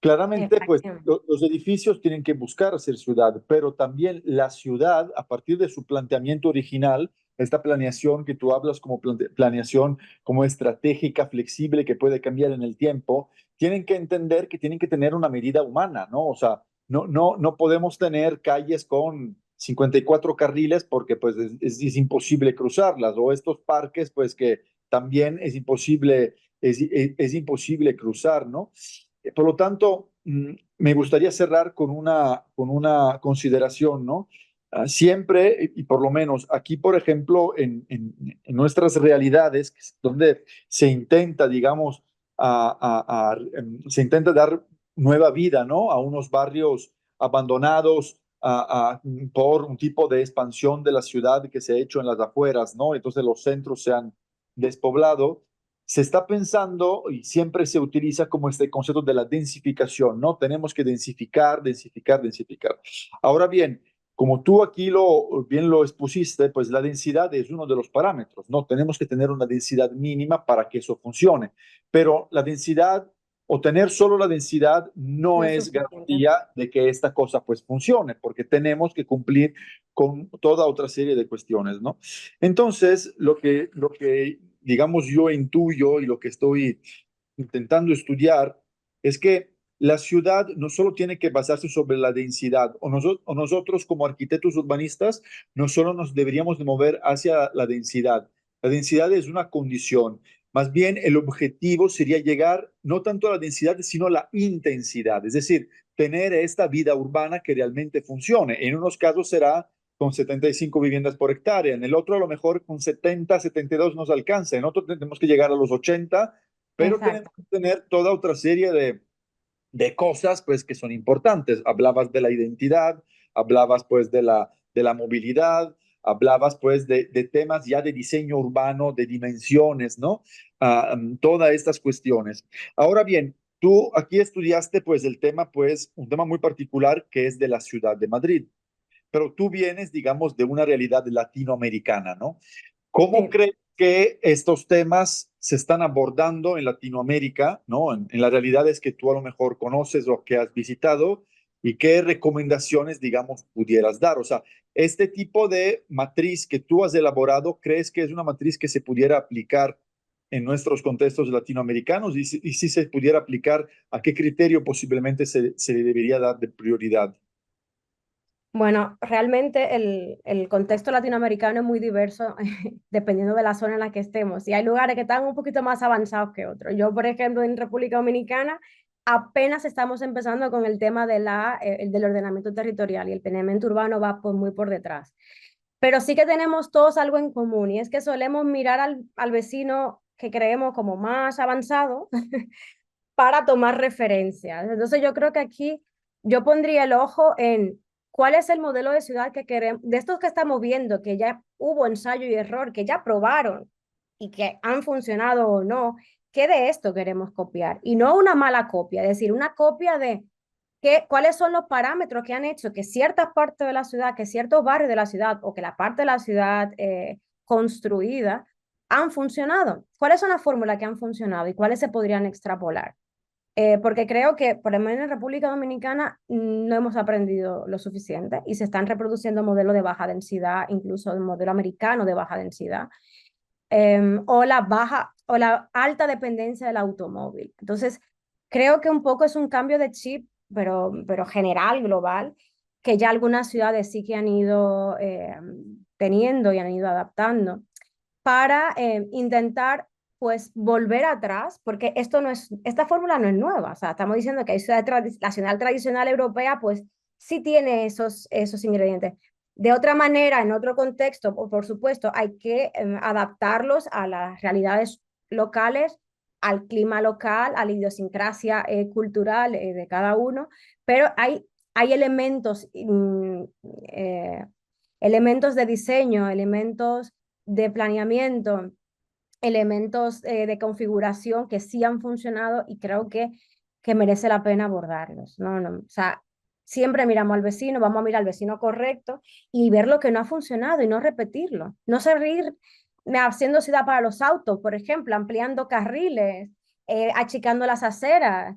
Claramente, pues Efectivamente. los edificios tienen que buscar hacer ciudad, pero también la ciudad, a partir de su planteamiento original, esta planeación que tú hablas como planeación como estratégica, flexible, que puede cambiar en el tiempo, tienen que entender que tienen que tener una medida humana, ¿no? O sea, no podemos tener calles con 54 carriles porque pues es imposible cruzarlas, o estos parques pues que también es imposible cruzar, ¿no? Por lo tanto, me gustaría cerrar con una consideración, ¿no? Siempre, y por lo menos aquí, por ejemplo, en nuestras realidades, donde se intenta, digamos, se intenta dar nueva vida, ¿no? A unos barrios abandonados por un tipo de expansión de la ciudad que se ha hecho en las afueras, ¿no? Entonces los centros se han despoblado. Se está pensando y siempre se utiliza como este concepto de la densificación, ¿no? Tenemos que densificar, densificar, densificar. Ahora bien, como tú aquí bien lo expusiste, pues la densidad es uno de los parámetros, ¿no? Tenemos que tener una densidad mínima para que eso funcione, pero la densidad o tener solo la densidad no No es es suficiente. garantía de que esta cosa pues funcione, porque tenemos que cumplir con toda otra serie de cuestiones, ¿no? Entonces, lo que digamos, yo intuyo y lo que estoy intentando estudiar es que la ciudad no solo tiene que basarse sobre la densidad, o nosotros como arquitectos urbanistas no solo nos deberíamos de mover hacia la densidad. La densidad es una condición. Más bien, el objetivo sería llegar no tanto a la densidad, sino a la intensidad, es decir, tener esta vida urbana que realmente funcione. En unos casos será con 75 viviendas por hectárea, en el otro a lo mejor con 70, 72 nos alcanza, en otro tenemos que llegar a los 80, pero tenemos Exacto. que tener toda otra serie de cosas pues que son importantes. Hablabas de la identidad, hablabas pues de la movilidad, hablabas pues de temas ya de diseño urbano, de dimensiones, ¿no? Todas estas cuestiones. Ahora bien, tú aquí estudiaste pues el tema, pues un tema muy particular que es de la ciudad de Madrid, pero tú vienes, digamos, de una realidad latinoamericana, ¿no? ¿Cómo Sí. crees que estos temas se están abordando en Latinoamérica, ¿no? En las realidades que tú a lo mejor conoces o que has visitado, y qué recomendaciones, digamos, pudieras dar. O sea, este tipo de matriz que tú has elaborado, ¿crees que es una matriz que se pudiera aplicar en nuestros contextos latinoamericanos? Y si se pudiera aplicar, ¿a qué criterio posiblemente se le debería dar de prioridad? Bueno, realmente el contexto latinoamericano es muy diverso dependiendo de la zona en la que estemos. Y hay lugares que están un poquito más avanzados que otros. Yo, por ejemplo, en República Dominicana apenas estamos empezando con el tema de el del ordenamiento territorial y el planeamiento urbano va muy por detrás. Pero sí que tenemos todos algo en común y es que solemos mirar al vecino que creemos como más avanzado para tomar referencias. Entonces yo creo que aquí yo pondría el ojo en cuál es el modelo de ciudad que queremos, de estos que estamos viendo, que ya hubo ensayo y error, que ya probaron y que han funcionado o no, ¿qué de esto queremos copiar? Y no una mala copia, es decir, una copia de cuáles son los parámetros que han hecho que ciertas partes de la ciudad, que ciertos barrios de la ciudad o que la parte de la ciudad construida han funcionado. ¿Cuáles son las fórmulas que han funcionado y cuáles se podrían extrapolar? Porque creo que, por lo menos en República Dominicana, no hemos aprendido lo suficiente y se están reproduciendo modelos de baja densidad, incluso el modelo americano de baja densidad, o la alta dependencia del automóvil. Entonces, creo que un poco es un cambio de chip, pero general, global, que ya algunas ciudades sí que han ido teniendo y han ido adaptando para intentar pues volver atrás, porque esta fórmula no es nueva, o sea, estamos diciendo que hay la ciudad tradicional europea pues sí tiene esos ingredientes. De otra manera, en otro contexto, por supuesto, hay que adaptarlos a las realidades locales, al clima local, a la idiosincrasia cultural de cada uno, pero hay eh, elementos de diseño, elementos de planeamiento, elementos de configuración que sí han funcionado y creo que merece la pena abordarlos. No, no, o sea, siempre miramos al vecino, vamos a mirar al vecino correcto y ver lo que no ha funcionado y no repetirlo. No seguir haciendo ciudad para los autos, por ejemplo, ampliando carriles, achicando las aceras,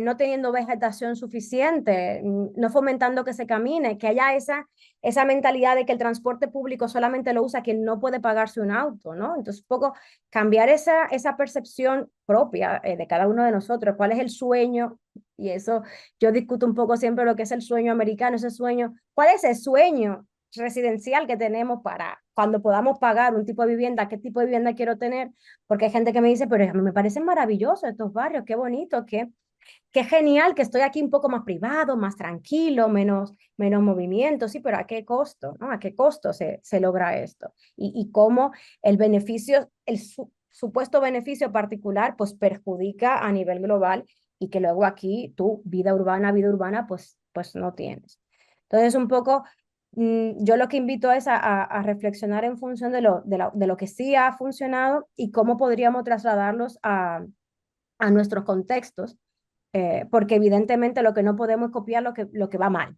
no teniendo vegetación suficiente, no fomentando que se camine, que haya esa mentalidad de que el transporte público solamente lo usa quien no puede pagarse un auto, ¿no? Entonces, un poco cambiar esa percepción propia de cada uno de nosotros, cuál es el sueño, y eso yo discuto un poco siempre lo que es el sueño americano, ese sueño, ¿cuál es el sueño residencial que tenemos para cuando podamos pagar un tipo de vivienda, qué tipo de vivienda quiero tener? Porque hay gente que me dice, pero a mí me parecen maravillosos estos barrios, qué bonito, qué genial que estoy aquí un poco más privado, más tranquilo, menos movimiento, sí, pero ¿a qué costo? ¿No? ¿A qué costo se logra esto? Y cómo el beneficio, supuesto beneficio particular, pues perjudica a nivel global y que luego aquí tú, vida urbana, pues no tienes. Entonces, un poco, yo lo que invito es a reflexionar en función de lo que sí ha funcionado y cómo podríamos trasladarlos a nuestros contextos, porque evidentemente lo que no podemos es copiar lo que va mal.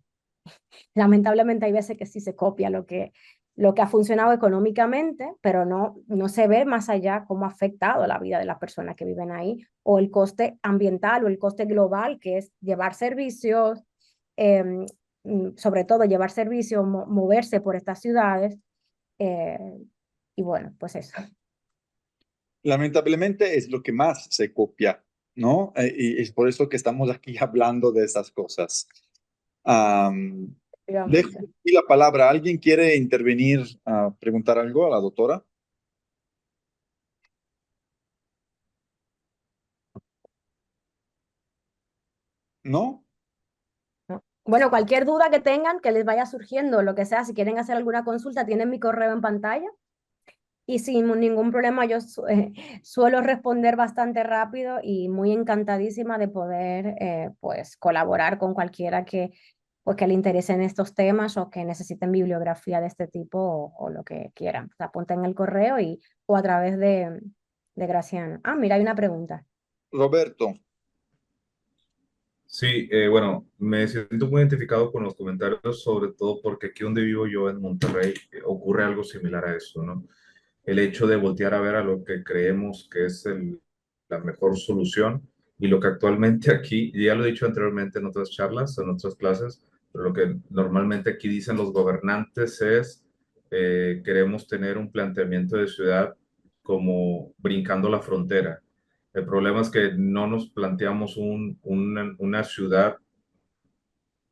Lamentablemente hay veces que sí se copia lo que ha funcionado económicamente, pero no se ve más allá cómo ha afectado la vida de las personas que viven ahí, o el coste ambiental o el coste global, que es llevar servicios, eh, sobre todo llevar servicios, moverse por estas ciudades, eh, y bueno, pues eso. Lamentablemente es lo que más se copia, ¿no? Y es por eso que estamos aquí hablando de esas cosas. Am, Dejo Efectivamente. aquí la palabra. ¿Alguien quiere intervenir a preguntar algo a la doctora? ¿No? ¿No? Bueno, cualquier duda que tengan, que les vaya surgiendo, lo que sea, si quieren hacer alguna consulta, tienen mi correo en pantalla y sin ningún problema yo suelo responder bastante rápido y muy encantadísima de poder pues colaborar con cualquiera que le interesen estos temas o que necesiten bibliografía de este tipo o lo que quieran. Se apunten el correo o a través de Graciano. Ah, mira, hay una pregunta. Roberto, Sí, bueno, me siento muy identificado con los comentarios, sobre todo porque aquí donde vivo yo en Monterrey ocurre algo similar a eso, ¿no? El hecho de voltear a ver a lo que creemos que es la mejor solución y lo que actualmente aquí, ya lo he dicho anteriormente en otras charlas, en otras clases, pero lo que normalmente aquí dicen los gobernantes es, queremos tener un planteamiento de ciudad como brincando la frontera. El problema es que no nos planteamos una ciudad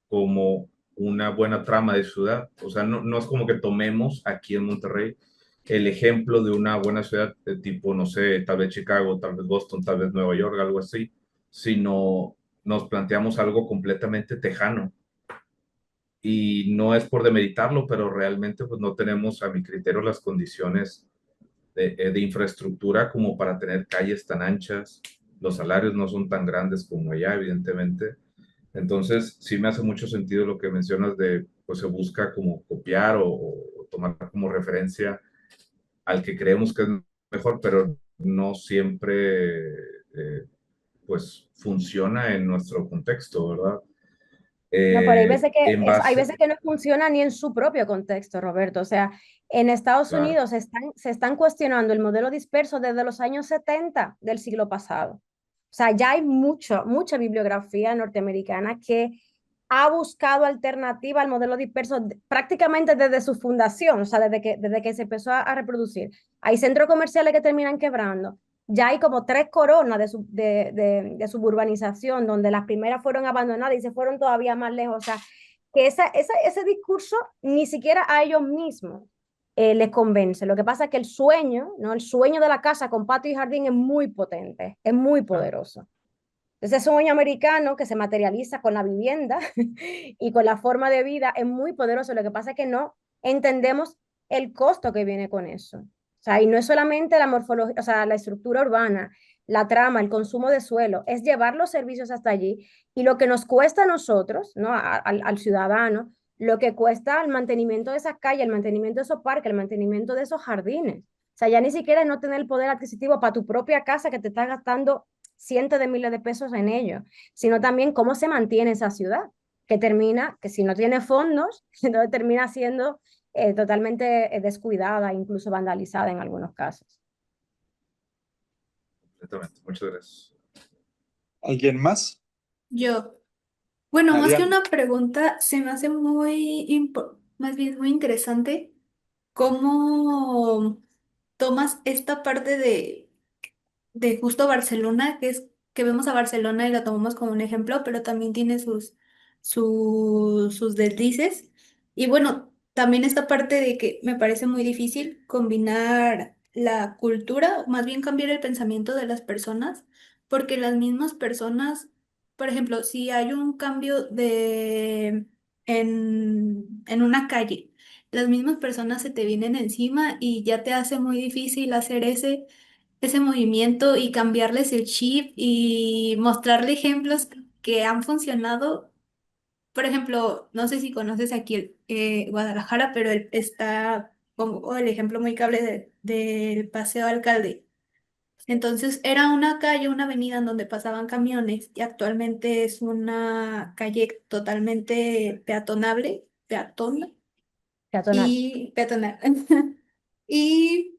como una buena trama de ciudad. O sea, no es como que tomemos aquí en Monterrey el ejemplo de una buena ciudad de tipo, no sé, tal vez Chicago, tal vez Boston, tal vez Nueva York, algo así, sino nos planteamos algo completamente tejano. Y no es por demeritarlo, pero realmente pues no tenemos a mi criterio las condiciones de infraestructura como para tener calles tan anchas, los salarios no son tan grandes como allá, evidentemente. Entonces, sí me hace mucho sentido lo que mencionas de, pues se busca como copiar o tomar como referencia al que creemos que es mejor, pero no siempre, pues, funciona en nuestro contexto, ¿verdad? No, pero hay veces que En hay base, veces que no funciona ni en su propio contexto, Roberto. O sea, en Estados claro, Unidos se están cuestionando el modelo disperso desde los años 70 del siglo pasado. O sea, ya hay mucha bibliografía norteamericana que ha buscado alternativa al modelo disperso prácticamente desde su fundación, o sea, desde que se empezó a reproducir. Hay centros comerciales que terminan quebrando. Ya hay como 3 coronas de suburbanización, donde las primeras fueron abandonadas y se fueron todavía más lejos. O sea, que ese discurso ni siquiera a ellos mismos les convence. Lo que pasa es que el sueño, ¿no? El sueño de la casa con patio y jardín es muy potente, es muy poderoso. Ese sueño americano que se materializa con la vivienda y con la forma de vida es muy poderoso. Lo que pasa es que no entendemos el costo que viene con eso. O sea, y no es solamente la morfología, o sea, la estructura urbana, la trama, el consumo de suelo, es llevar los servicios hasta allí y lo que nos cuesta a nosotros, ¿no? Al ciudadano, lo que cuesta el mantenimiento de esas calles, el mantenimiento de esos parques, el mantenimiento de esos jardines. O sea, ya ni siquiera no tener el poder adquisitivo para tu propia casa que te está gastando cientos de miles de pesos en ello, sino también cómo se mantiene esa ciudad. que si no tiene fondos, entonces termina siendo totalmente descuidada, incluso vandalizada en algunos casos. Completamente. Muchas gracias. ¿Alguien más? Yo. Bueno, más que Mariana. una pregunta, se me hace más bien muy interesante cómo tomas esta parte de justo Barcelona, que es que vemos a Barcelona y la tomamos como un ejemplo, pero también tiene sus deslices. Y bueno, también esta parte de que me parece muy difícil combinar la cultura, o más bien cambiar el pensamiento de las personas, porque las mismas personas, por ejemplo, si hay un cambio en una calle, las mismas personas se te vienen encima y ya te hace muy difícil hacer ese movimiento y cambiarles el chip y mostrarle ejemplos que han funcionado. Por ejemplo, no sé si conoces aquí Guadalajara, pero pongo el ejemplo muy cable del Paseo Alcalde. Entonces era una calle, una avenida en donde pasaban camiones y actualmente es una calle totalmente peatonal Peatonal. y peatonal. Y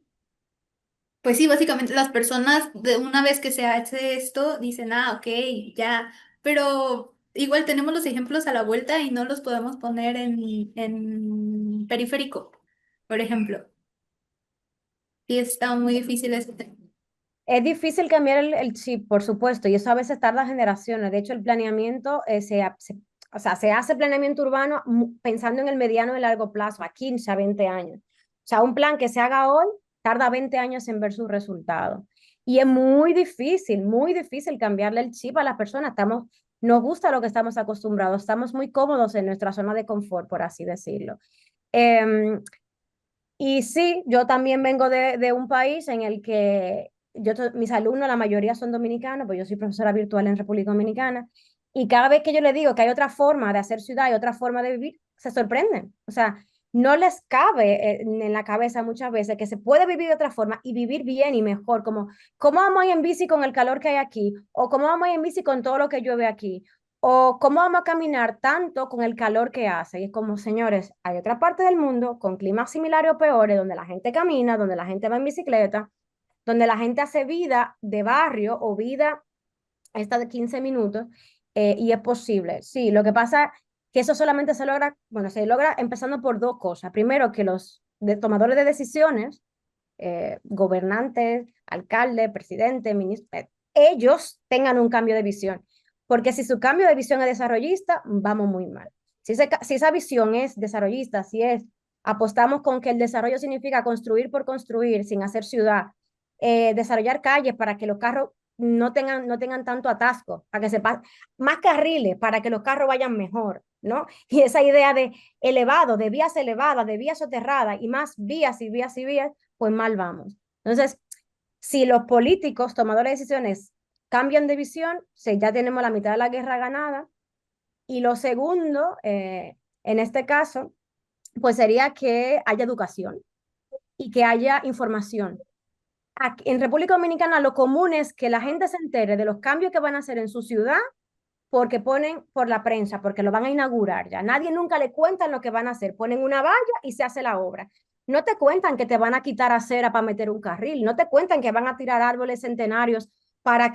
pues sí, básicamente las personas de una vez que se hace esto dicen, ah, ok, ya, pero igual tenemos los ejemplos a la vuelta y no los podemos poner en periférico, por ejemplo. Y está muy difícil ese tema. Es difícil cambiar el chip, por supuesto, y eso a veces tarda generaciones. De hecho, el planeamiento, o sea, se hace planeamiento urbano pensando en el mediano y largo plazo, a 15 a 20 años. O sea, un plan que se haga hoy tarda 20 años en ver sus resultados. Y es muy difícil cambiarle el chip a las personas. Nos gusta lo que estamos acostumbrados, estamos muy cómodos en nuestra zona de confort, por así decirlo. Em, y sí, yo también vengo de un país en el que mis alumnos, la mayoría son dominicanos, pues yo soy profesora virtual en República Dominicana, y cada vez que yo les digo que hay otra forma de hacer ciudad y otra forma de vivir, se sorprenden. O sea, no les cabe en la cabeza muchas veces que se puede vivir de otra forma y vivir bien y mejor, como cómo vamos a ir en bici con el calor que hay aquí, o cómo vamos a ir en bici con todo lo que llueve aquí, o cómo vamos a caminar tanto con el calor que hace. Y es como, señores, hay otra parte del mundo con climas similares o peores, donde la gente camina, donde la gente va en bicicleta, donde la gente hace vida de barrio o vida esta de 15 minutos, y es posible. Sí, lo que pasa es que eso solamente se logra, bueno, se logra empezando por dos cosas. Primero, que los tomadores de decisiones, gobernantes, alcaldes, presidentes, ministros, ellos tengan un cambio de visión. Porque si su cambio de visión es desarrollista, vamos muy mal. Si esa visión es desarrollista, si es apostamos con que el desarrollo significa construir por construir, sin hacer ciudad, desarrollar calles para que los carros no tengan tanto atasco, para que más carriles, para que los carros vayan mejor, ¿no? Y esa idea de elevado, de vías elevadas, de vías soterradas y más vías y vías y vías, pues mal vamos. Entonces, si los políticos, tomadores de decisiones, cambian de visión, ya tenemos la mitad de la guerra ganada. Y lo segundo, en este caso, pues sería que haya educación y que haya información. Aquí, en República Dominicana lo común es que la gente se entere de los cambios que van a hacer en su ciudad porque ponen por la prensa, porque lo van a inaugurar ya. Nadie nunca le cuentan lo que van a hacer. Ponen una valla y se hace la obra. No te cuentan que te van a quitar acera para meter un carril. No te cuentan que van a tirar árboles centenarios para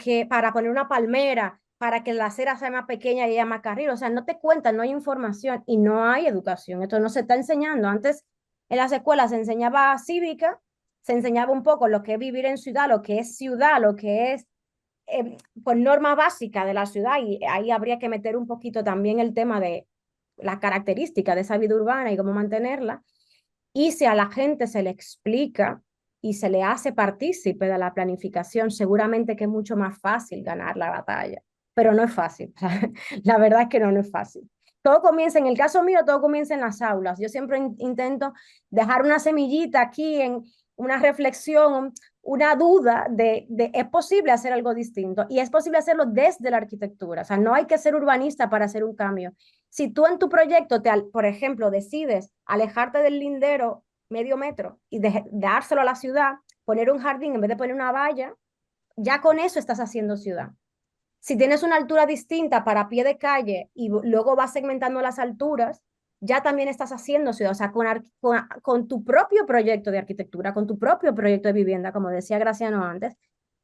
poner una palmera, para que la acera sea más pequeña y haya más carril. O sea, no te cuentan, no hay información y no hay educación. Esto no se está enseñando. Antes en las escuelas se enseñaba cívica, se enseñaba un poco lo que es vivir en ciudad, lo que es por norma básica de la ciudad, y ahí habría que meter un poquito también el tema de las características de esa vida urbana y cómo mantenerla. Y si a la gente se le explica y se le hace partícipe de la planificación, seguramente que es mucho más fácil ganar la batalla, pero no es fácil. La verdad es que no es fácil. Todo comienza, en el caso mío, todo comienza en las aulas. Yo siempre intento dejar una semillita aquí en una reflexión, una duda de es posible hacer algo distinto y es posible hacerlo desde la arquitectura. O sea, no hay que ser urbanista para hacer un cambio. Si tú en tu proyecto, por ejemplo, decides alejarte del lindero medio metro y dárselo a la ciudad, poner un jardín en vez de poner una valla, ya con eso estás haciendo ciudad. Si tienes una altura distinta para pie de calle y luego vas segmentando las alturas, ya también estás haciendo ciudad, o sea, con tu propio proyecto de arquitectura, con tu propio proyecto de vivienda, como decía Graciano antes,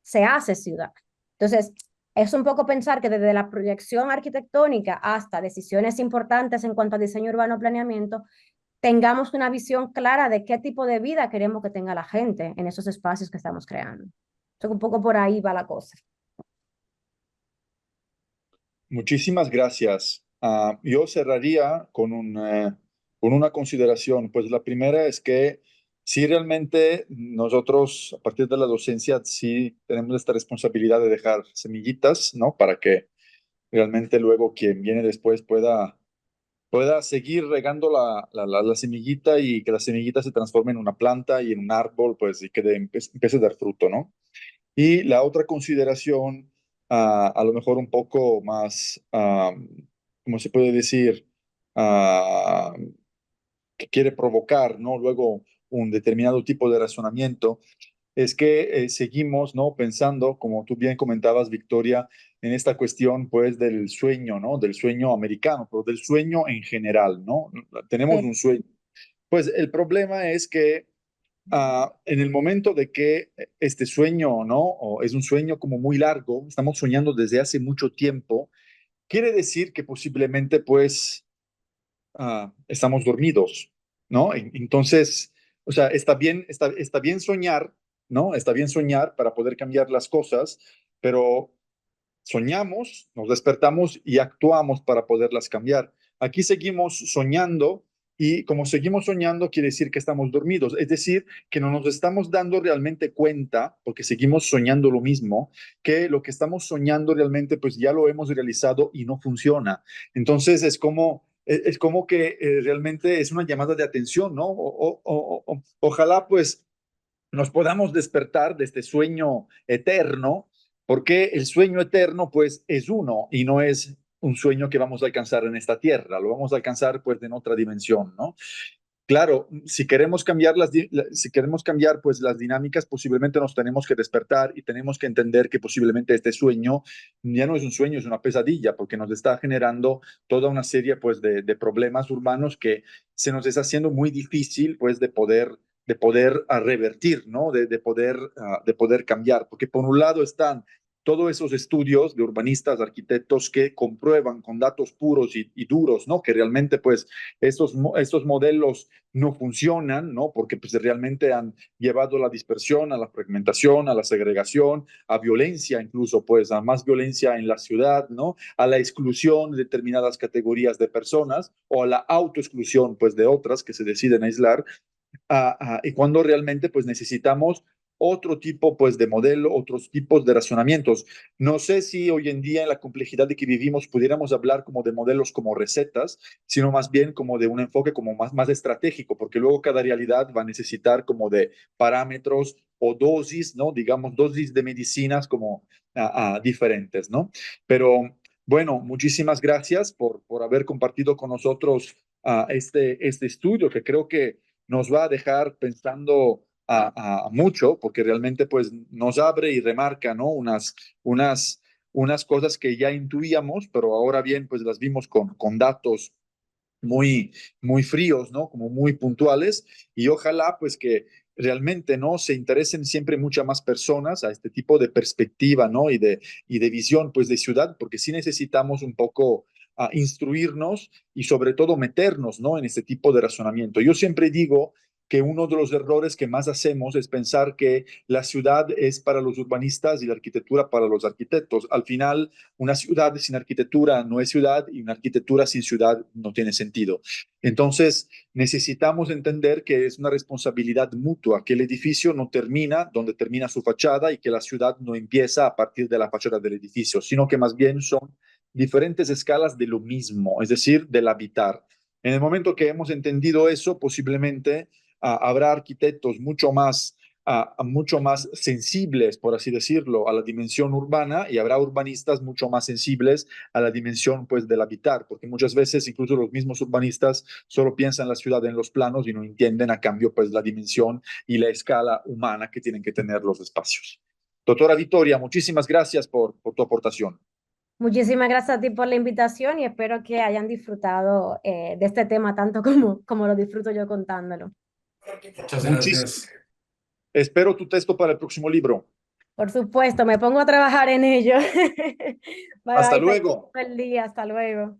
se hace ciudad. Entonces, es un poco pensar que desde la proyección arquitectónica hasta decisiones importantes en cuanto a diseño urbano planeamiento, tengamos una visión clara de qué tipo de vida queremos que tenga la gente en esos espacios que estamos creando. Entonces, un poco por ahí va la cosa. Muchísimas gracias. Yo cerraría con una consideración. Pues la primera es que si realmente nosotros, a partir de la docencia, sí tenemos esta responsabilidad de dejar semillitas, ¿no? Para que realmente luego quien viene después pueda seguir regando la semillita y que la semillita se transforme en una planta y en un árbol, pues, y que empiece a dar fruto, ¿no? Y la otra consideración, a lo mejor un poco más, ¿cómo se puede decir? Ah, que quiere provocar, ¿no? Luego un determinado tipo de razonamiento, es que seguimos, ¿no? Pensando, como tú bien comentabas, Victoria, en esta cuestión, pues, del sueño, ¿no? Del sueño americano, pero del sueño en general, ¿no? Tenemos Sí, un sueño. Pues el problema es que en el momento de que este sueño, ¿no? O es un sueño como muy largo, estamos soñando desde hace mucho tiempo, quiere decir que posiblemente, pues, estamos dormidos, ¿no? Entonces, o sea, está bien soñar, ¿no? Está bien soñar para poder cambiar las cosas, pero soñamos, nos despertamos y actuamos para poderlas cambiar. Aquí seguimos soñando y como seguimos soñando quiere decir que estamos dormidos, es decir, que no nos estamos dando realmente cuenta, porque seguimos soñando lo mismo, que lo que estamos soñando realmente pues ya lo hemos realizado y no funciona. Entonces es como que realmente es una llamada de atención, ¿no? Ojalá pues nos podamos despertar de este sueño eterno, porque el sueño eterno pues es uno y no es un sueño que vamos a alcanzar en esta tierra, lo vamos a alcanzar pues en otra dimensión, ¿no? Claro, si queremos cambiar pues las dinámicas, posiblemente nos tenemos que despertar y tenemos que entender que posiblemente este sueño ya no es un sueño, es una pesadilla, porque nos está generando toda una serie pues de problemas urbanos que se nos está haciendo muy difícil pues de poder revertir, ¿no? De poder cambiar, porque por un lado están todos esos estudios de urbanistas, arquitectos que comprueban con datos puros y duros, ¿no? Que realmente pues estos modelos no funcionan, ¿no? Porque pues realmente han llevado a la dispersión, a la fragmentación, a la segregación, a violencia incluso, pues a más violencia en la ciudad, ¿no? A la exclusión de determinadas categorías de personas o a la autoexclusión, pues de otras que se deciden aislar y cuando realmente pues necesitamos otro tipo pues de modelo, otros tipos de razonamientos. No sé si hoy en día en la complejidad de que vivimos pudiéramos hablar como de modelos como recetas, sino más bien como de un enfoque como más estratégico, porque luego cada realidad va a necesitar como de parámetros o dosis, ¿no? Digamos, dosis de medicinas como diferentes, ¿no? Pero bueno, muchísimas gracias por haber compartido con nosotros este estudio que creo que nos va a dejar pensando a mucho, porque realmente pues nos abre y remarca, ¿no? Unas, unas cosas que ya intuíamos, pero ahora bien pues las vimos con datos muy, muy fríos, ¿no? Como muy puntuales y ojalá pues que realmente, ¿no? Se interesen siempre muchas más personas a este tipo de perspectiva, ¿no? Y de visión pues de ciudad, porque sí necesitamos un poco instruirnos y sobre todo meternos, ¿no? En este tipo de razonamiento. Yo siempre digo que uno de los errores que más hacemos es pensar que la ciudad es para los urbanistas y la arquitectura para los arquitectos. Al final, una ciudad sin arquitectura no es ciudad y una arquitectura sin ciudad no tiene sentido. Entonces, necesitamos entender que es una responsabilidad mutua, que el edificio no termina donde termina su fachada y que la ciudad no empieza a partir de la fachada del edificio, sino que más bien son diferentes escalas de lo mismo, es decir, del habitar. En el momento que hemos entendido eso, posiblemente habrá arquitectos mucho más sensibles, por así decirlo, a la dimensión urbana y habrá urbanistas mucho más sensibles a la dimensión pues del habitar, porque muchas veces incluso los mismos urbanistas solo piensan la ciudad en los planos y no entienden a cambio pues la dimensión y la escala humana que tienen que tener los espacios. Doctora Victoria, muchísimas gracias por tu aportación. Muchísimas gracias a ti por la invitación y espero que hayan disfrutado de este tema tanto como lo disfruto yo contándolo. Muchas Muchísimas. gracias. Espero tu texto para el próximo libro. Por supuesto, me pongo a trabajar en ello. Bye Hasta bye, luego. feliz día, hasta luego.